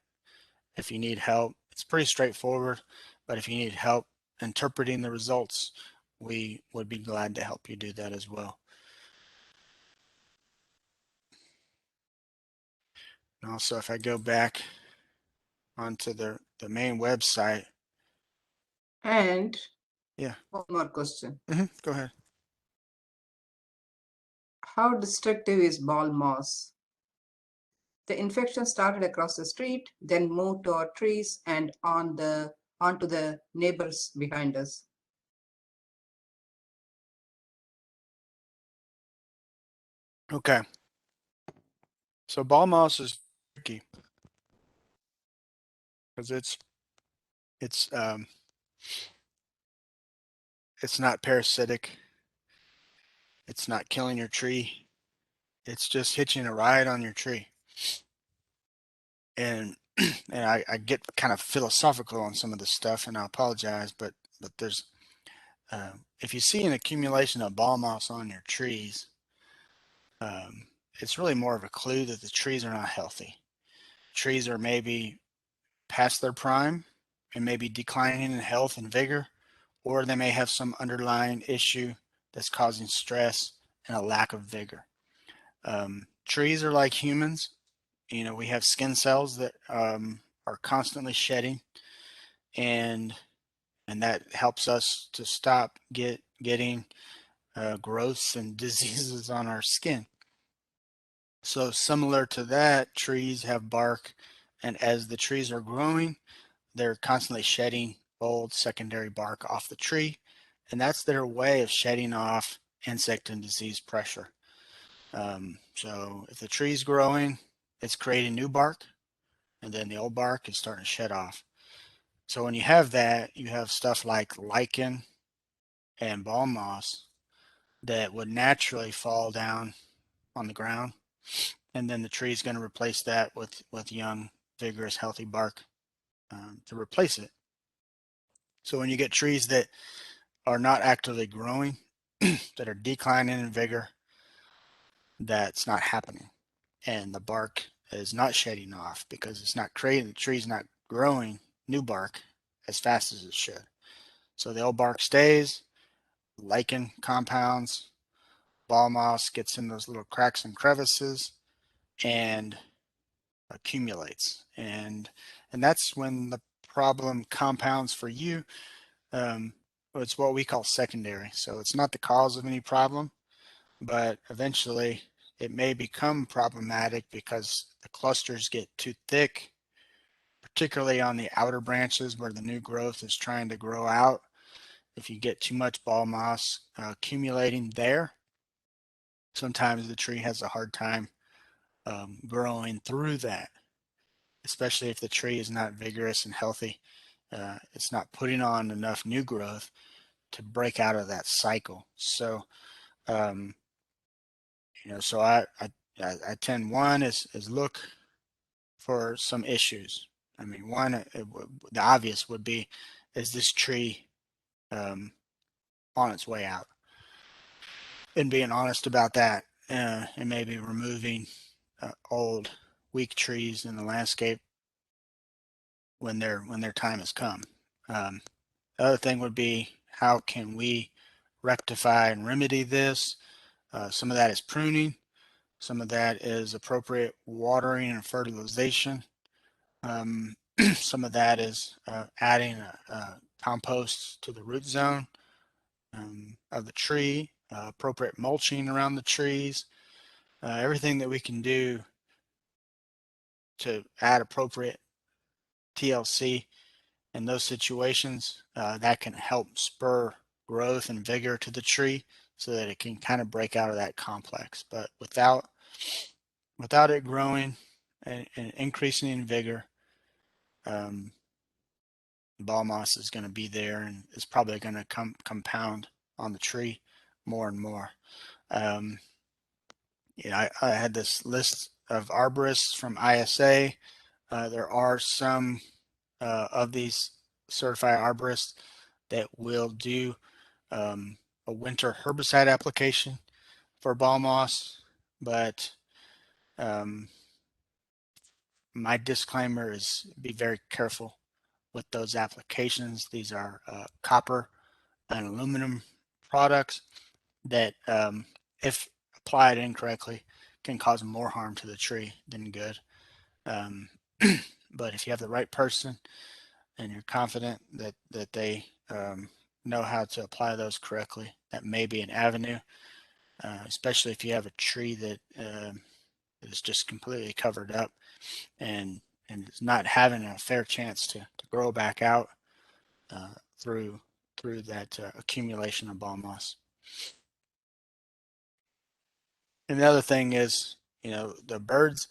If you need help, it's pretty straightforward, but if you need help interpreting the results, we would be glad to help you do that as well. And also, if I go back onto the main website. And Yeah. one more question. Go ahead. How destructive is ball moss? The infection started across the street, then moved to our trees and onto the neighbors behind us. Okay. So ball moss is tricky because it's It's not parasitic. It's not killing your tree. It's just hitching a ride on your tree. And I get kind of philosophical on some of this stuff, and I apologize, but there's if you see an accumulation of ball moss on your trees, it's really more of a clue that the trees are not healthy. Trees are maybe past their prime and maybe declining in health and vigor, or they may have some underlying issue that's causing stress and a lack of vigor. Trees are like humans. You know, we have skin cells that are constantly shedding, and that helps us to stop getting growths and diseases on our skin. So similar to that, trees have bark, and as the trees are growing, they're constantly shedding old secondary bark off the tree, and that's their way of shedding off insect and disease pressure. So if the tree's growing, it's creating new bark, and then the old bark is starting to shed off. So when you have that, you have stuff like lichen and ball moss that would naturally fall down on the ground, and then the tree is going to replace that with young, vigorous, healthy bark to replace it. So when you get trees that are not actively growing, that are declining in vigor, that's not happening, and the bark is not shedding off because it's not creating, the tree's not growing new bark as fast as it should. So the old bark stays, lichen compounds, ball moss gets in those little cracks and crevices and accumulates, and that's when the problem compounds for you. It's what we call secondary, so it's not the cause of any problem, but eventually it may become problematic because the clusters get too thick, particularly on the outer branches where the new growth is trying to grow out. If you get too much ball moss accumulating there, sometimes the tree has a hard time growing through that, especially if the tree is not vigorous and healthy. It's not putting on enough new growth to break out of that cycle. So, um, so I tend, one is look for some issues. I mean, one, the obvious would be, is this tree um, on its way out? And being honest about that, and maybe removing old, weak trees in the landscape when their time has come. The other thing would be, how can we rectify and remedy this? Some of that is pruning. Some of that is appropriate watering and fertilization. Some of that is adding compost to the root zone of the tree, appropriate mulching around the trees, everything that we can do to add appropriate TLC in those situations, that can help spur growth and vigor to the tree so that it can kind of break out of that complex. But without it growing and increasing in vigor, um, ball moss is going to be there and it's probably going to compound on the tree more and more. Um, I had this list of arborists from ISA. There are some of these certified arborists that will do a winter herbicide application for ball moss, but my disclaimer is be very careful with those applications. These are copper and aluminum products that, if applied incorrectly, can cause more harm to the tree than good. But if you have the right person and you're confident that they know how to apply those correctly, that may be an avenue, especially if you have a tree that is just completely covered up and is not having a fair chance to grow back out uh, through that accumulation of ball moss. And the other thing is, the birds,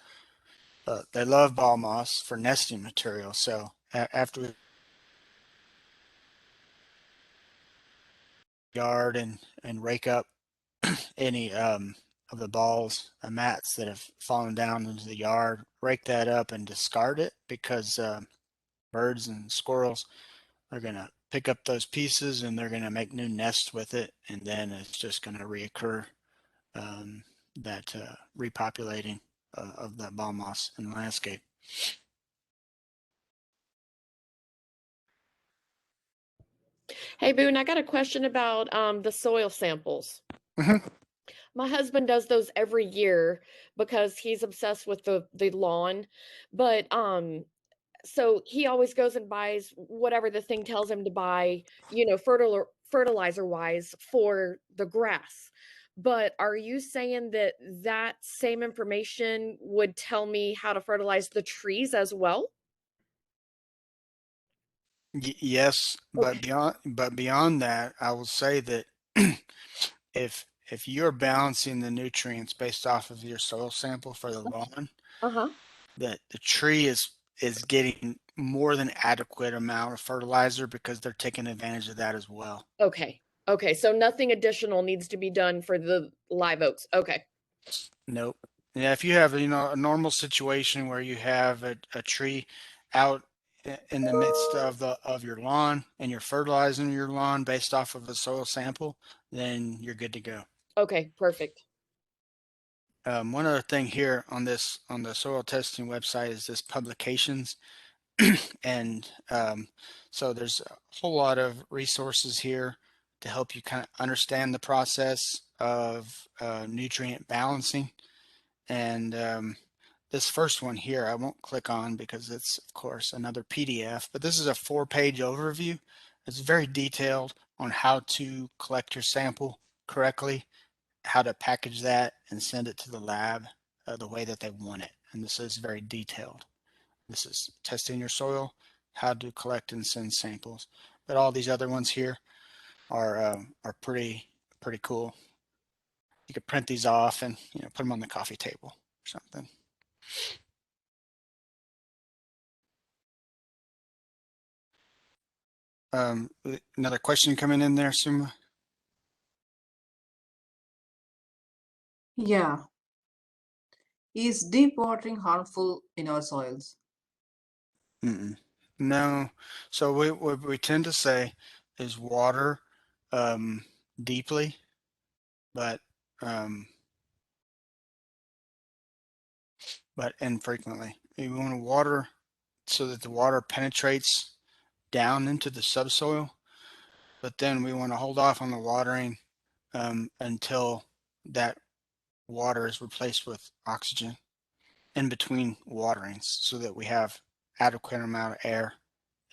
they love ball moss for nesting material. So after we yard and rake up any of the balls and mats that have fallen down into the yard. Rake that up and discard it because birds and squirrels are going to pick up those pieces and they're going to make new nests with it, and then it's just going to reoccur, that repopulating of that ball moss in the landscape. Hey, Boone, I got a question about the soil samples. Mhm. My husband does those every year because he's obsessed with the lawn. But so he always goes and buys whatever the thing tells him to buy, fertilizer wise for the grass. But are you saying that that same information would tell me how to fertilize the trees as well? Yes, but Okay. beyond that, I will say that if you're balancing the nutrients based off of your soil sample for the lawn, Uh-huh. that the tree is getting more than adequate amount of fertilizer because they're taking advantage of that as well. Okay. Okay. So nothing additional needs to be done for the live oaks. Okay. Nope. Yeah, if you have, a normal situation where you have a tree out in the midst of your lawn and you're fertilizing your lawn based off of a soil sample, then you're good to go. Okay. Perfect. One other thing here on the soil testing website is this publications, and so there's a whole lot of resources here to help you kind of understand the process of nutrient balancing. And this first one here, I won't click on because it's, of course, another PDF, but this is a 4-page overview. It's very detailed on how to collect your sample correctly, how to package that and send it to the lab the way that they want it. And this is very detailed. This is testing your soil, how to collect and send samples. But all these other ones here are pretty cool. You could print these off and put them on the coffee table or something. Another question coming in there, Suma. Yeah. Is deep watering harmful in our soils? Mm-mm. No. So what we tend to say is water deeply, but um, infrequently. You want to water so that the water penetrates down into the subsoil, but then we want to hold off on the watering until that water is replaced with oxygen in between waterings so that we have adequate amount of air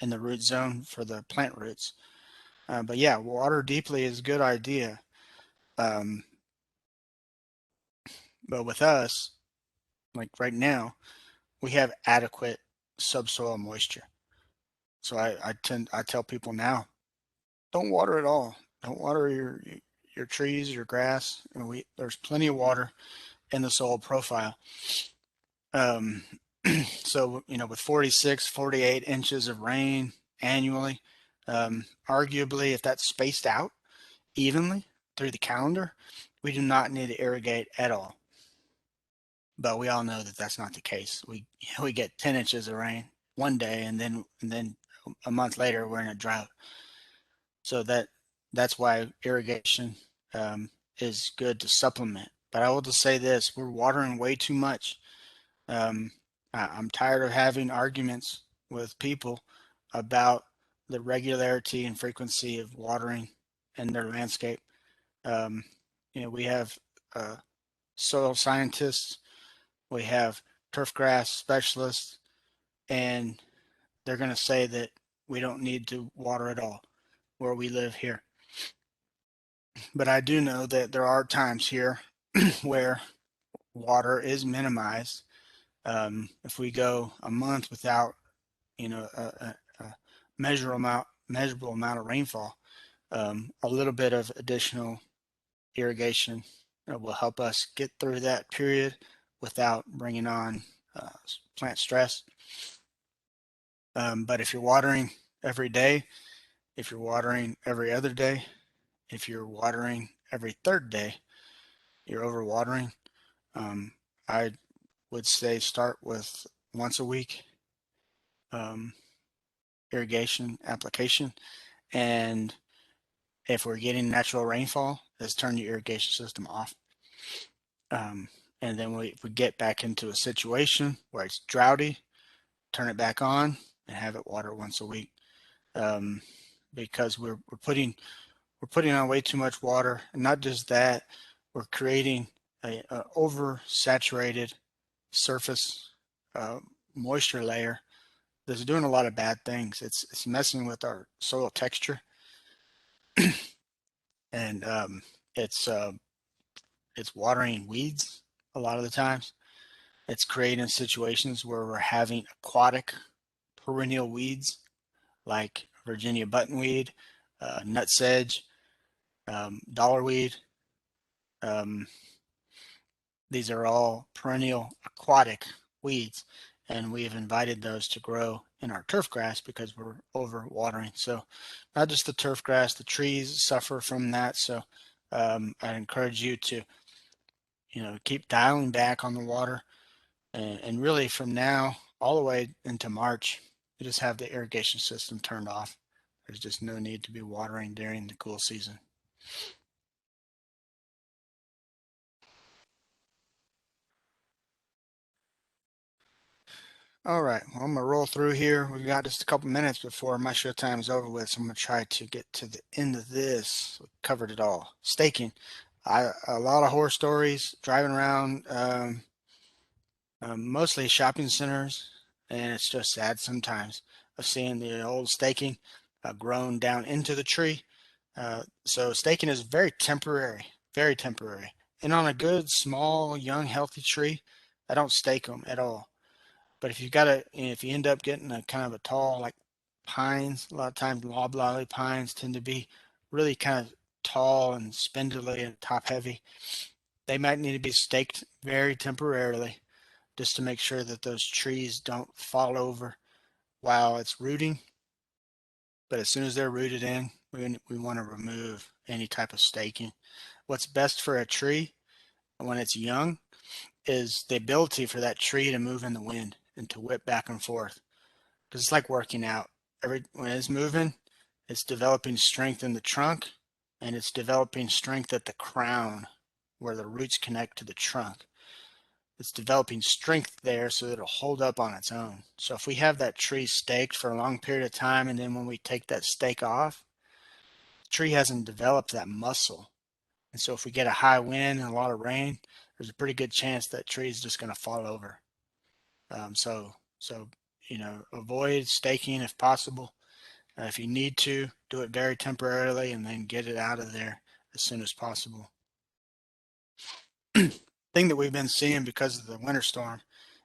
in the root zone for the plant roots. But yeah, water deeply is a good idea. Um, but with us, like right now, we have adequate subsoil moisture. So I tell people now, don't water at all. Don't water your trees, your grass. There's plenty of water in the soil profile. Um, so with 46, 48 inches of rain annually, arguably if that's spaced out evenly through the calendar, we do not need to irrigate at all. But we all know that that's not the case. We get 10 inches of rain one day, and then a month later we're in a drought. So that's why irrigation is good to supplement. But I will just say this: we're watering way too much. Um, I'm tired of having arguments with people about the regularity and frequency of watering in their landscape. Um, we have soil scientists, we have turf grass specialists, and they're going to say that we don't need to water at all where we live here. But I do know that there are times here where water is minimized. If we go a month without, a measurable amount of rainfall, a little bit of additional irrigation will help us get through that period without bringing on plant stress. But if you're watering every day, if you're watering every other day, If you're watering every third day, you're overwatering. I would say start with once a week irrigation application. And if we're getting natural rainfall, let's turn the irrigation system off. And then if we get back into a situation where it's droughty, turn it back on and have it water once a week. Because we're putting on way too much water, and not just that, we're creating a oversaturated surface moisture layer that's doing a lot of bad things. It's messing with our soil texture, and it's watering weeds a lot of the times. It's creating situations where we're having aquatic perennial weeds like Virginia buttonweed, nutsedge, dollarweed. Um, these are all perennial aquatic weeds, and we have invited those to grow in our turf grass because we're over watering. So not just the turf grass, the trees suffer from that. So I encourage you to, keep dialing back on the water, and really from now all the way into March, you just have the irrigation system turned off. There's just no need to be watering during the cool season. All right, well, I'm gonna roll through here. We've got just a couple minutes before my show time is over with, so I'm gonna try to get to the end of this. We covered it all. Staking. A lot of horror stories driving around, mostly shopping centers, and it's just sad sometimes of seeing the old staking grown down into the tree. So staking is very temporary, very temporary. And on a good, small, young, healthy tree, I don't stake them at all. But if you end up getting a kind of a tall, like pines, a lot of times loblolly pines tend to be really kind of tall and spindly and top heavy. They might need to be staked very temporarily just to make sure that those trees don't fall over while it's rooting. But as soon as they're rooted in, we want to remove any type of staking. What's best for a tree when it's young is the ability for that tree to move in the wind and to whip back and forth. Because it's like working out. When it's moving, it's developing strength in the trunk, and it's developing strength at the crown where the roots connect to the trunk. It's developing strength there so that it'll hold up on its own. So if we have that tree staked for a long period of time, and then when we take that stake off, the tree hasn't developed that muscle. And so if we get a high wind and a lot of rain, there's a pretty good chance that tree is just going to fall over. So avoid staking if possible. If you need to, do it very temporarily and then get it out of there as soon as possible. Thing that we've been seeing because of the winter storm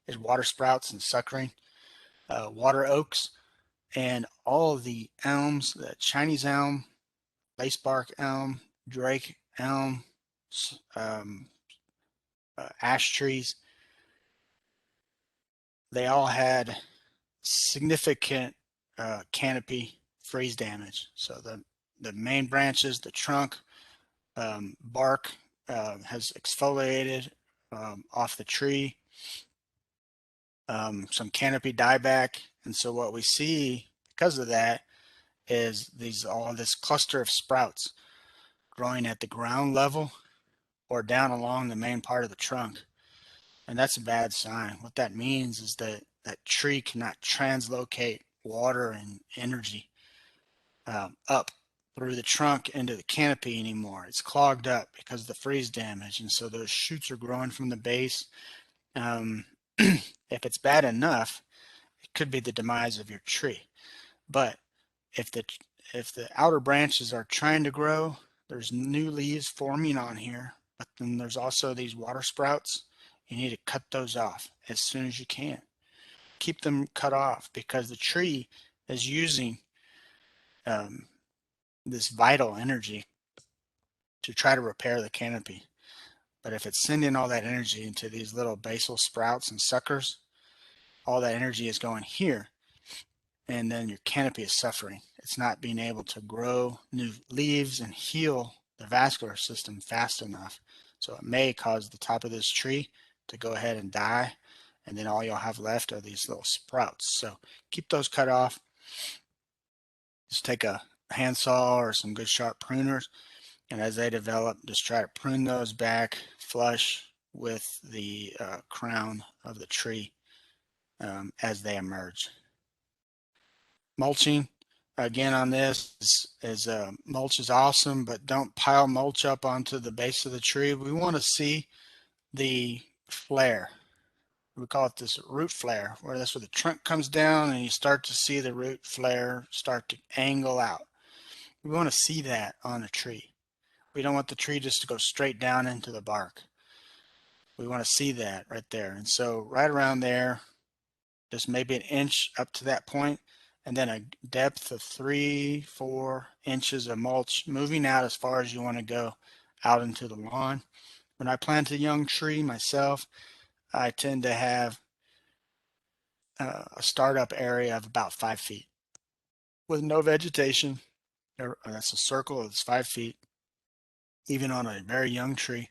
is water sprouts and suckering, water oaks, and all of the elms, the Chinese elm, lacebark elm, Drake elm, um, ash trees. They all had significant canopy freeze damage. So the main branches, the trunk, bark has exfoliated off the tree, some canopy dieback. And so what we see because of that is all this cluster of sprouts growing at the ground level or down along the main part of the trunk. And that's a bad sign. What that means is that that tree cannot translocate water and energy up through the trunk into the canopy anymore. It's clogged up because of the freeze damage. And so those shoots are growing from the base. If it's bad enough, it could be the demise of your tree. But if the outer branches are trying to grow, there's new leaves forming on here, but then there's also these water sprouts. You need to cut those off as soon as you can. Keep them cut off because the tree is using this vital energy to try to repair the canopy. But if it's sending all that energy into these little basal sprouts and suckers, all that energy is going here, and then your canopy is suffering. It's not being able to grow new leaves and heal the vascular system fast enough. So it may cause the top of this tree to go ahead and die, and then all you'll have left are these little sprouts. So keep those cut off. Just take a handsaw or some good sharp pruners, and as they develop, just try to prune those back flush with the crown of the tree as they emerge. Mulching, again on this, is mulch is awesome, but don't pile mulch up onto the base of the tree. We want to see the flare. We call it this root flare, where that's where the trunk comes down and you start to see the root flare start to angle out. We want to see that on a tree. We don't want the tree just to go straight down into the bark. We want to see that right there. And so right around there, just maybe an inch up to that point, and then a depth of 3-4 inches of mulch moving out as far as you want to go out into the lawn. When I plant a young tree myself, I tend to have a startup area of about 5 feet with no vegetation. That's a circle that's 5 feet, even on a very young tree,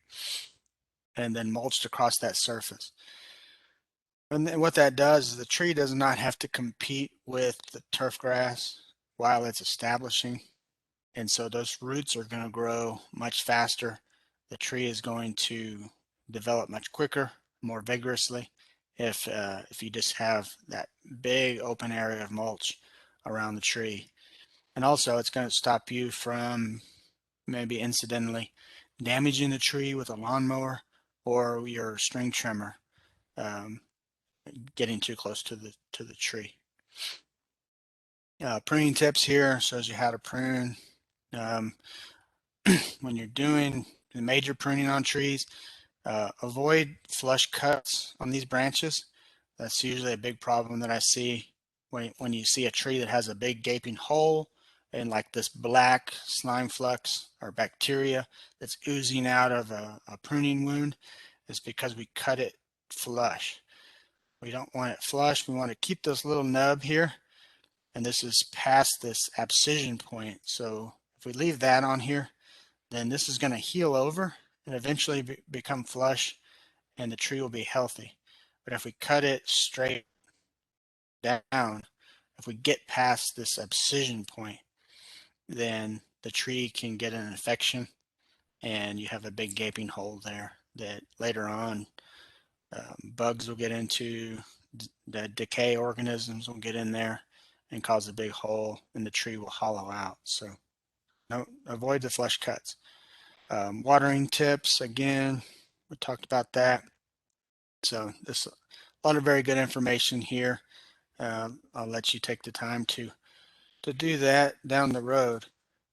and then mulched across that surface. And then what that does is the tree does not have to compete with the turf grass while it's establishing. And so those roots are going to grow much faster. The tree is going to develop much quicker, more vigorously if you just have that big open area of mulch around the tree. And also it's going to stop you from maybe incidentally damaging the tree with a lawnmower or your string trimmer getting too close to the tree. Pruning tips here shows you how to prune. When you're doing the major pruning on trees, avoid flush cuts on these branches. That's usually a big problem that I see when you see a tree that has a big gaping hole and like this black slime flux or bacteria that's oozing out of a pruning wound. It's because we cut it flush. We don't want it flush. We want to keep this little nub here, and this is past this abscission point. So if we leave that on here, then this is going to heal over and eventually become flush, and the tree will be healthy. But if we cut it straight down, if we get past this abscission point, then the tree can get an infection and you have a big gaping hole there that later on bugs will get into, the decay organisms will get in there and cause a big hole, and the tree will hollow out. So no, avoid the flush cuts. Watering tips, again, we talked about that. So this a lot of very good information here. I'll let you take the time to do that down the road.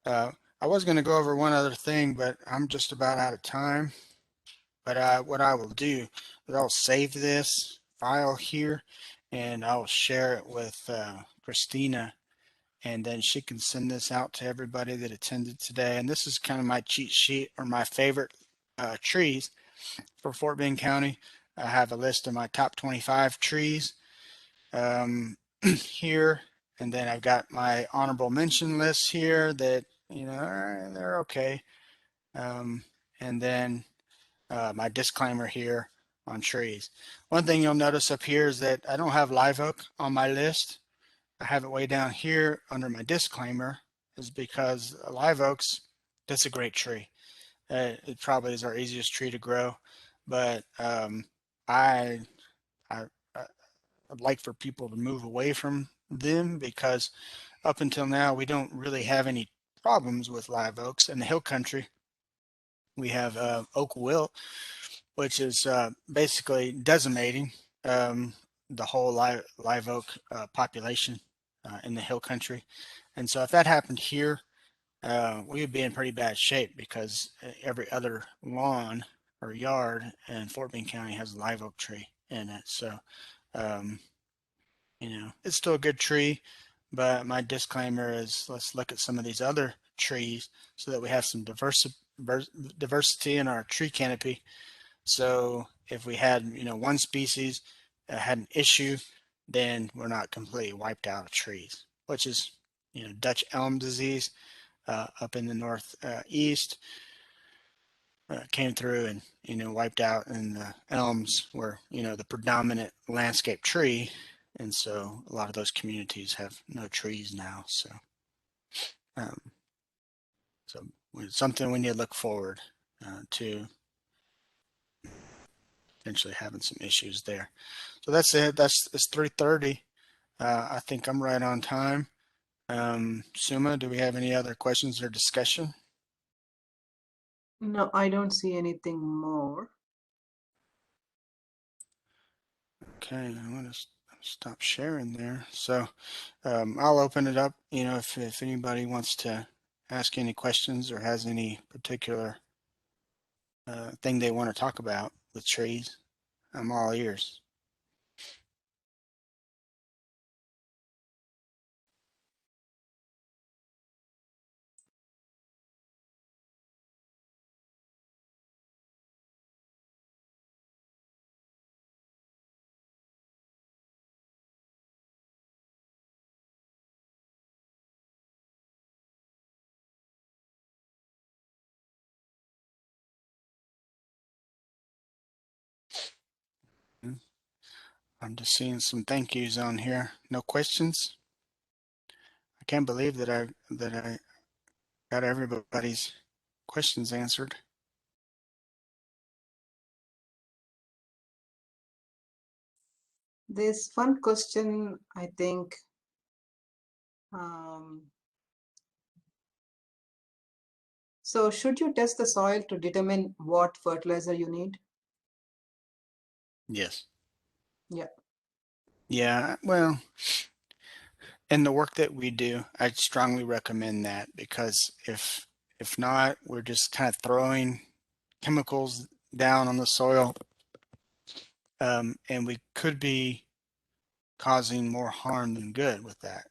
I was going to go over one other thing, but I'm just about out of time. But what I will do is I'll save this file here and I'll share it with Christina, and then she can send this out to everybody that attended today. And this is kind of my cheat sheet or my favorite trees for Fort Bend County. I have a list of my top 25 trees here, and then I've got my honorable mention list here that, you know, they're okay. And then my disclaimer here on trees. One thing you'll notice up here is that I don't have live oak on my list. I have it way down here under my disclaimer, is because live oaks, that's a great tree. It probably is our easiest tree to grow, but I, I I'd like for people to move away from them because up until now we don't really have any problems with live oaks. In the hill country, we have oak wilt, which is basically decimating the whole live oak population in the hill country. And so if that happened here, we would be in pretty bad shape because every other lawn or yard in Fort Bend County has a live oak tree in it. So, you know, it's still a good tree, but my disclaimer is let's look at some of these other trees so that we have some diversity in our tree canopy. So if we had, you know, one species had an issue, then we're not completely wiped out of trees, which is, you know, Dutch elm disease. up in the northeast came through and wiped out, and the elms were the predominant landscape tree, and so a lot of those communities have no trees now. Um, so it's something we need to look forward to potentially having some issues there. So that's it. It's 3:30. I think I'm right on time. Suma, do we have any other questions or discussion? No, I don't see anything more. Okay, I'm gonna stop sharing there. So I'll open it up. If anybody wants to ask any questions or has any particular thing they want to talk about with trees, I'm all ears. I'm just seeing some thank yous on here. No questions. I can't believe that I got everybody's questions answered. This fun question, I think. So should you test the soil to determine what fertilizer you need? Yes. Yeah. Yeah. Well, in the work that we do, I'd strongly recommend that, because if not, we're just kind of throwing chemicals down on the soil, and we could be causing more harm than good with that.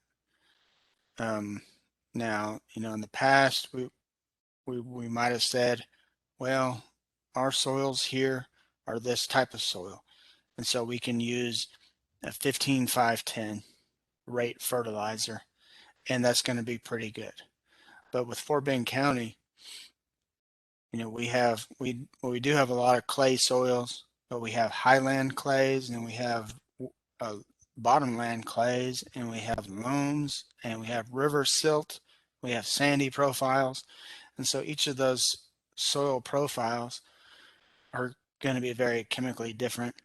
Now, in the past, we might have said, well, our soils here are this type of soil, and so we can use a 15-5-10 rate fertilizer, and that's going to be pretty good. But with Fort Bend County, we do have a lot of clay soils, but we have highland clays, and we have uh, bottomland clays, and we have loams, and we have river silt, we have sandy profiles, and so each of those soil profiles are going to be very chemically different.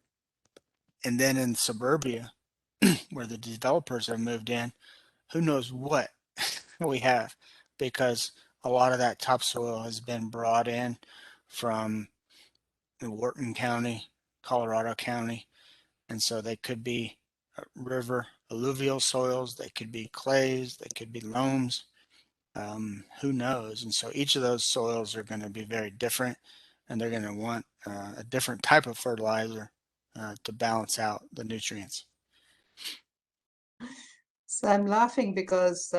And then in suburbia, where the developers have moved in, who knows what we have, because a lot of that topsoil has been brought in from Wharton County, Colorado County, and so they could be river alluvial soils, they could be clays, they could be loams, who knows? And so each of those soils are going to be very different, and they're going to want a different type of fertilizer to balance out the nutrients. So I'm laughing because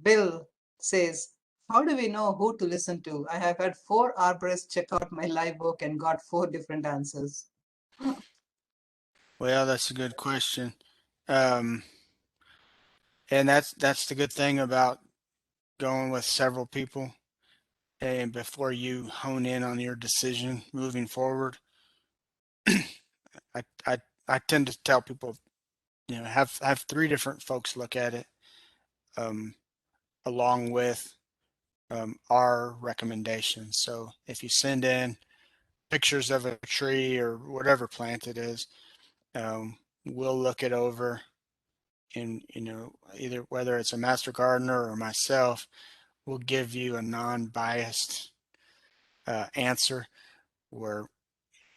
Bill says, how do we know who to listen to? I have had 4 arborists check out my live work and got 4 different answers. Well, that's a good question. Um, and that's the good thing about going with several people. And before you hone in on your decision moving forward, I, I, I tend to tell people, have 3 different folks look at it, um, along with our recommendations. So if you send in pictures of a tree or whatever plant it is, we'll look it over, and either whether it's a master gardener or myself, we'll give you a non-biased answer, where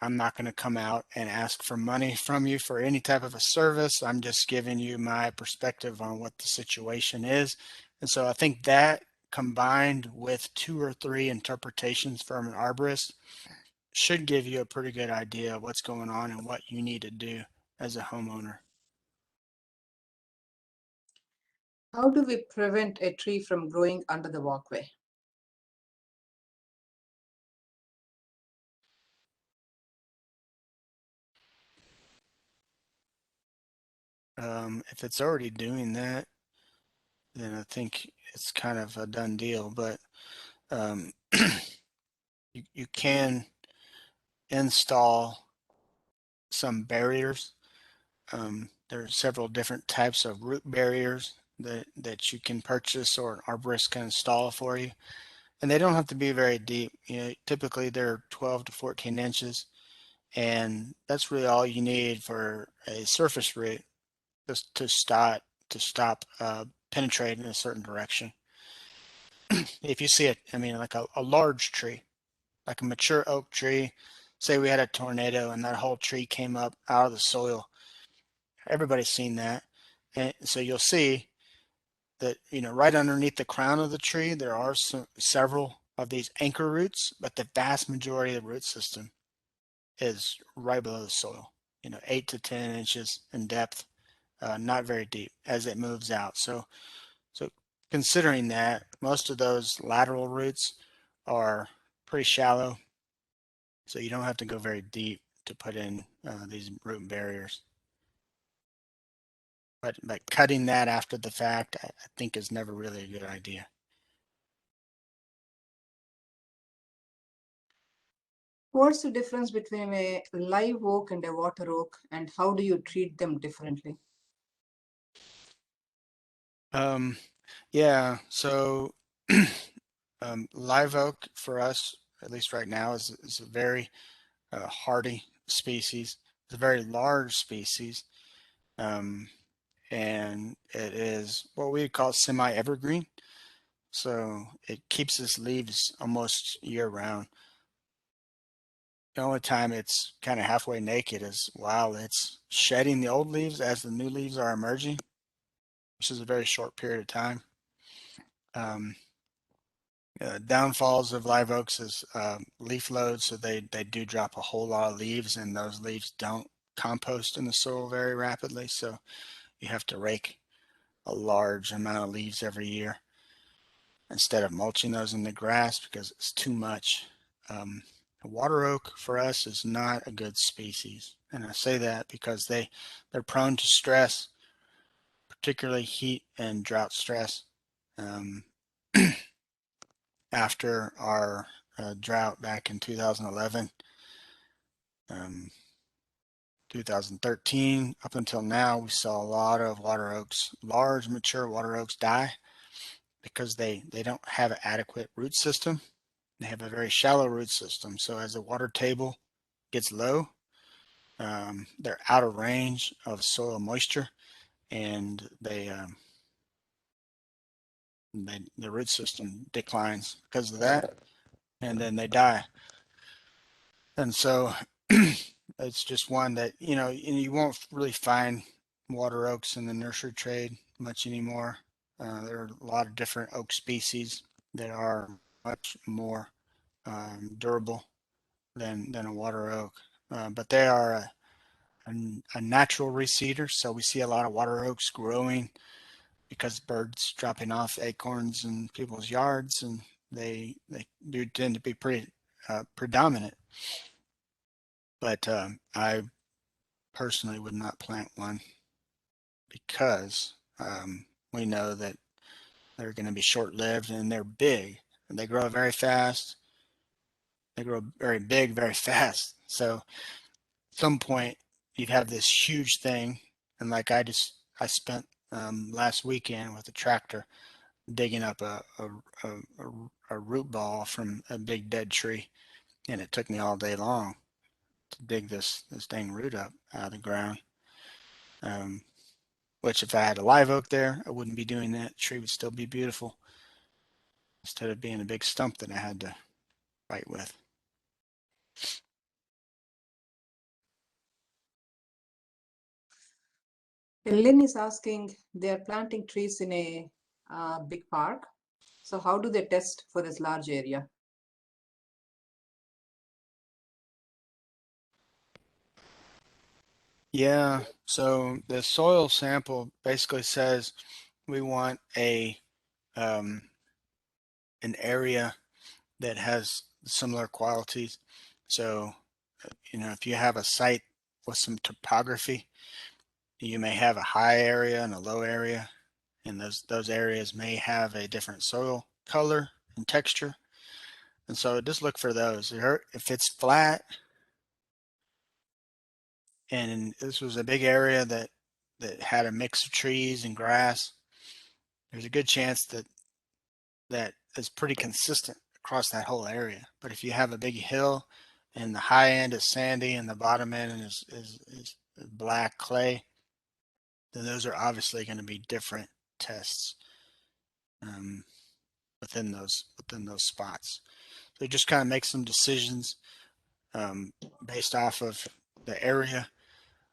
I'm not going to come out and ask for money from you for any type of a service. I'm just giving you my perspective on what the situation is. And so I think that, combined with 2 or 3 interpretations from an arborist, should give you a pretty good idea of what's going on and what you need to do as a homeowner. How do we prevent a tree from growing under the walkway? If it's already doing that, then I think it's kind of a done deal. But you can install some barriers. There are several different types of root barriers that you can purchase or an arborist can install for you. And they don't have to be very deep. You know, typically they're 12 to 14 inches. And that's really all you need for a surface root just to stop penetrating in a certain direction. If you see it, I mean, like a large tree, like a mature oak tree, say we had a tornado and that whole tree came up out of the soil. Everybody's seen that. And so you'll see that, you know, right underneath the crown of the tree, there are several of these anchor roots, but the vast majority of the root system is right below the soil, you know, 8 to 10 inches in depth, not very deep as it moves out. So considering that, most of those lateral roots are pretty shallow, so you don't have to go very deep to put in these root barriers. But cutting that after the fact, I think is never really a good idea. What's the difference between a live oak and a water oak, and how do you treat them differently? Yeah, so live oak for us, at least right now, is a very hardy species. It's a very large species, and it is what we call semi-evergreen. So it keeps its leaves almost year round. The only time it's kind of halfway naked is while it's shedding the old leaves as the new leaves are emerging, which is a very short period of time. Um, Downfalls of live oaks is leaf load, so they do drop a whole lot of leaves, and those leaves don't compost in the soil very rapidly, so you have to rake a large amount of leaves every year instead of mulching those in the grass because it's too much. A water oak for us is not a good species, and I say that because they're prone to stress, particularly heat and drought stress. Um, After our drought back in 2011, 2013, up until now, we saw a lot of water oaks, large mature water oaks die because they don't have an adequate root system. They have a very shallow root system. So as the water table gets low, they're out of range of soil moisture, and the root system declines because of that, and then they die. And so it's just one that, you know, you won't really find water oaks in the nursery trade much anymore. There are a lot of different oak species that are much more durable than a water oak. But they are a natural reseeder, so we see a lot of water oaks growing because birds dropping off acorns in people's yards, and they do tend to be pretty predominant. But I personally would not plant one because we know that they're going to be short-lived and they're big and they grow very fast. They grow very big very fast. So at some point you'd have this huge thing, and like I spent last weekend with a tractor digging up a root ball from a big dead tree, and it took me all day long to dig this dang root up out of the ground. Um, which if I had a live oak there, I wouldn't be doing that. The tree would still be beautiful instead of being a big stump that I had to fight with. Lynn is asking, they are planting trees in a big park. So how do they test for this large area? Yeah, so the soil sample basically says we want an area that has similar qualities. So, you know, if you have a site with some topography, you may have a high area and a low area, and those areas may have a different soil color and texture. And so just look for those. If it's flat, and this was a big area that had a mix of trees and grass, there's a good chance that is pretty consistent across that whole area. But if you have a big hill and the high end is sandy and the bottom end is black clay, then those are obviously going to be different tests um, within those spots. So just kind of make some decisions based off of the area.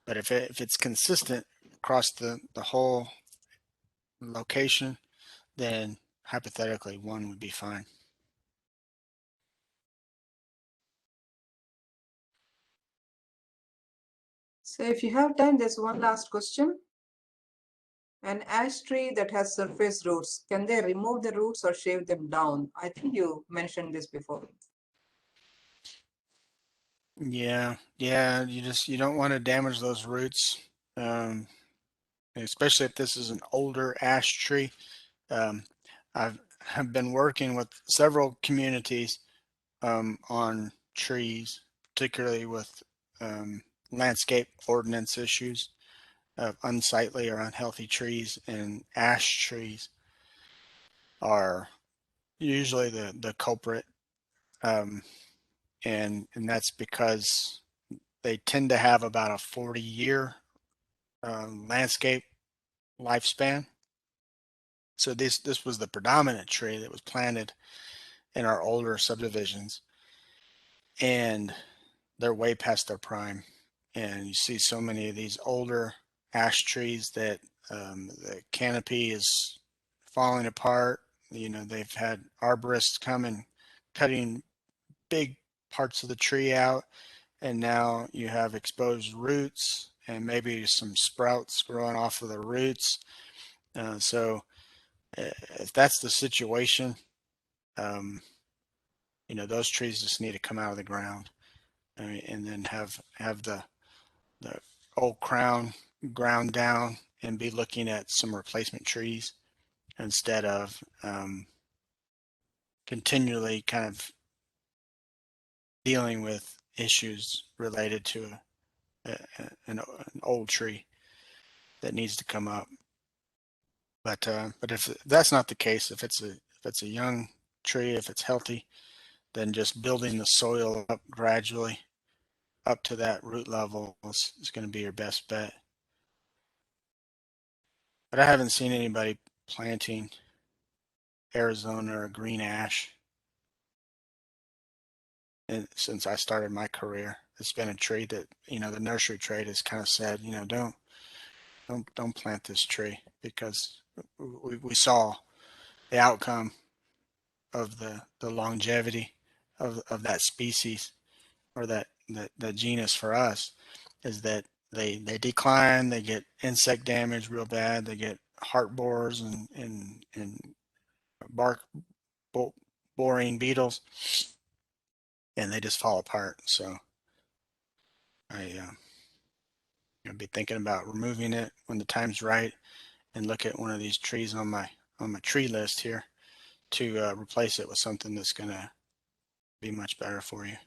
But if it's consistent across the whole location, then hypothetically one would be fine. So if you have time, there's one last question. An ash tree that has surface roots, can they remove the roots or shave them down? I think you mentioned this before. Yeah, you don't want to damage those roots, um, especially if this is an older ash tree. Um, have been working with several communities on trees, particularly with um, landscape ordinance issues of unsightly or unhealthy trees, and ash trees are usually the culprit, um, and that's because they tend to have about a 40-year landscape lifespan. So this was the predominant tree that was planted in our older subdivisions, and they're way past their prime. And you see so many of these older ash trees that the canopy is falling apart. You know, they've had arborists come and cutting big parts of the tree out, and now you have exposed roots and maybe some sprouts growing off of the roots. So if that's the situation, um, you know, those trees just need to come out of the ground. I mean, and then have the old crown ground down and be looking at some replacement trees instead of continually kind of dealing with issues related to an old tree that needs to come up. But if that's not the case, if it's a young tree, if it's healthy, then just building the soil up gradually up to that root level is going to be your best bet. But I haven't seen anybody planting Arizona or green ash since I started my career. It's been a tree that, you know, the nursery trade has kind of said, you know, don't plant this tree, because we saw the outcome of the longevity of that species, or that genus for us, is that they decline, they get insect damage real bad, they get heart borers and bark boring beetles, and they just fall apart. So I'll be thinking about removing it when the time's right, and look at one of these trees on my tree list here to replace it with something that's going to be much better for you.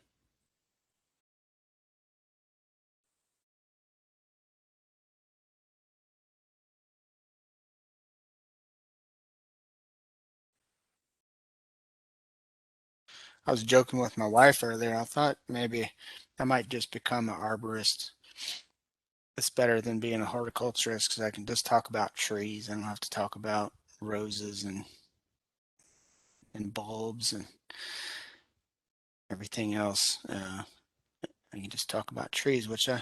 I was joking with my wife earlier. I thought maybe I might just become an arborist. It's better than being a horticulturist, because I can just talk about trees. I don't have to talk about roses and bulbs and everything else. I can just talk about trees, which I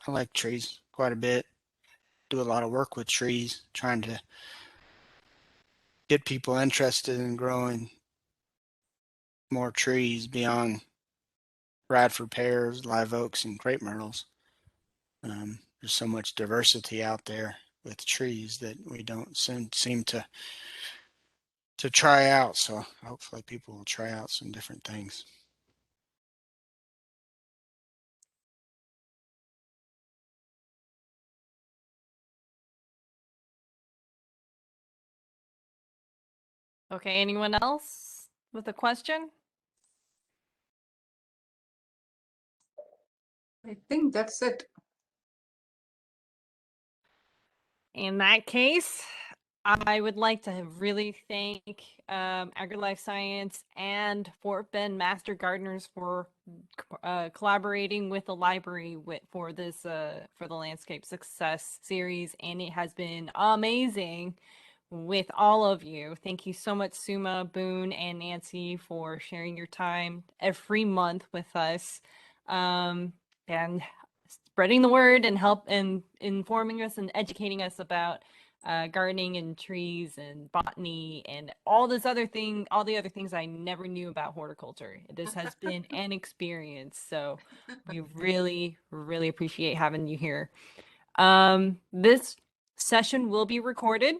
like trees quite a bit. Do a lot of work with trees, trying to get people interested in growing more trees beyond Bradford pears, live oaks, and crepe myrtles. There's so much diversity out there with trees that we don't seem to try out. So hopefully people will try out some different things. Okay, anyone else with a question? I think that's it. In that case, I would like to really thank AgriLife Science and Fort Bend Master Gardeners for collaborating with the library for this for the Landscape Success series, and it has been amazing with all of you. Thank you so much, Suma, Boone, and Nancy, for sharing your time every month with us. And spreading the word and help and informing us and educating us about gardening and trees and botany and all the other things I never knew about horticulture. This has been an experience, so we really, really appreciate having you here. This session will be recorded.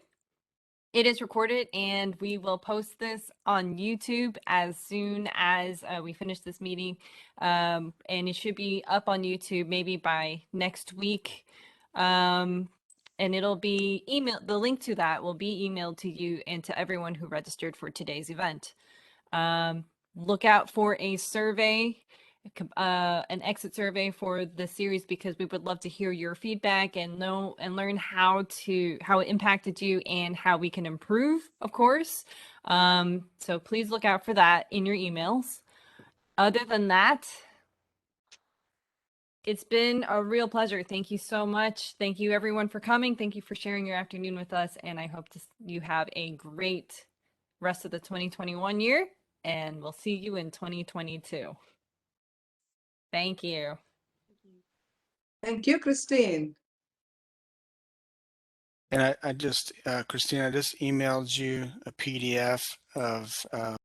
It is recorded, and we will post this on YouTube as soon as we finish this meeting. And it should be up on YouTube maybe by next week. And it'll be emailed. The link to that will be emailed to you and to everyone who registered for today's event. Look out for a survey, an exit survey for the series, because we would love to hear your feedback and know and learn how it impacted you and how we can improve, of course. So please look out for that in your emails. Other than that, it's been a real pleasure. Thank you so much. Thank you everyone for coming. Thank you for sharing your afternoon with us. And I hope you have a great rest of the 2021 year, and we'll see you in 2022. Thank you. Thank you, Christine. And I just, Christine, I just emailed you a PDF of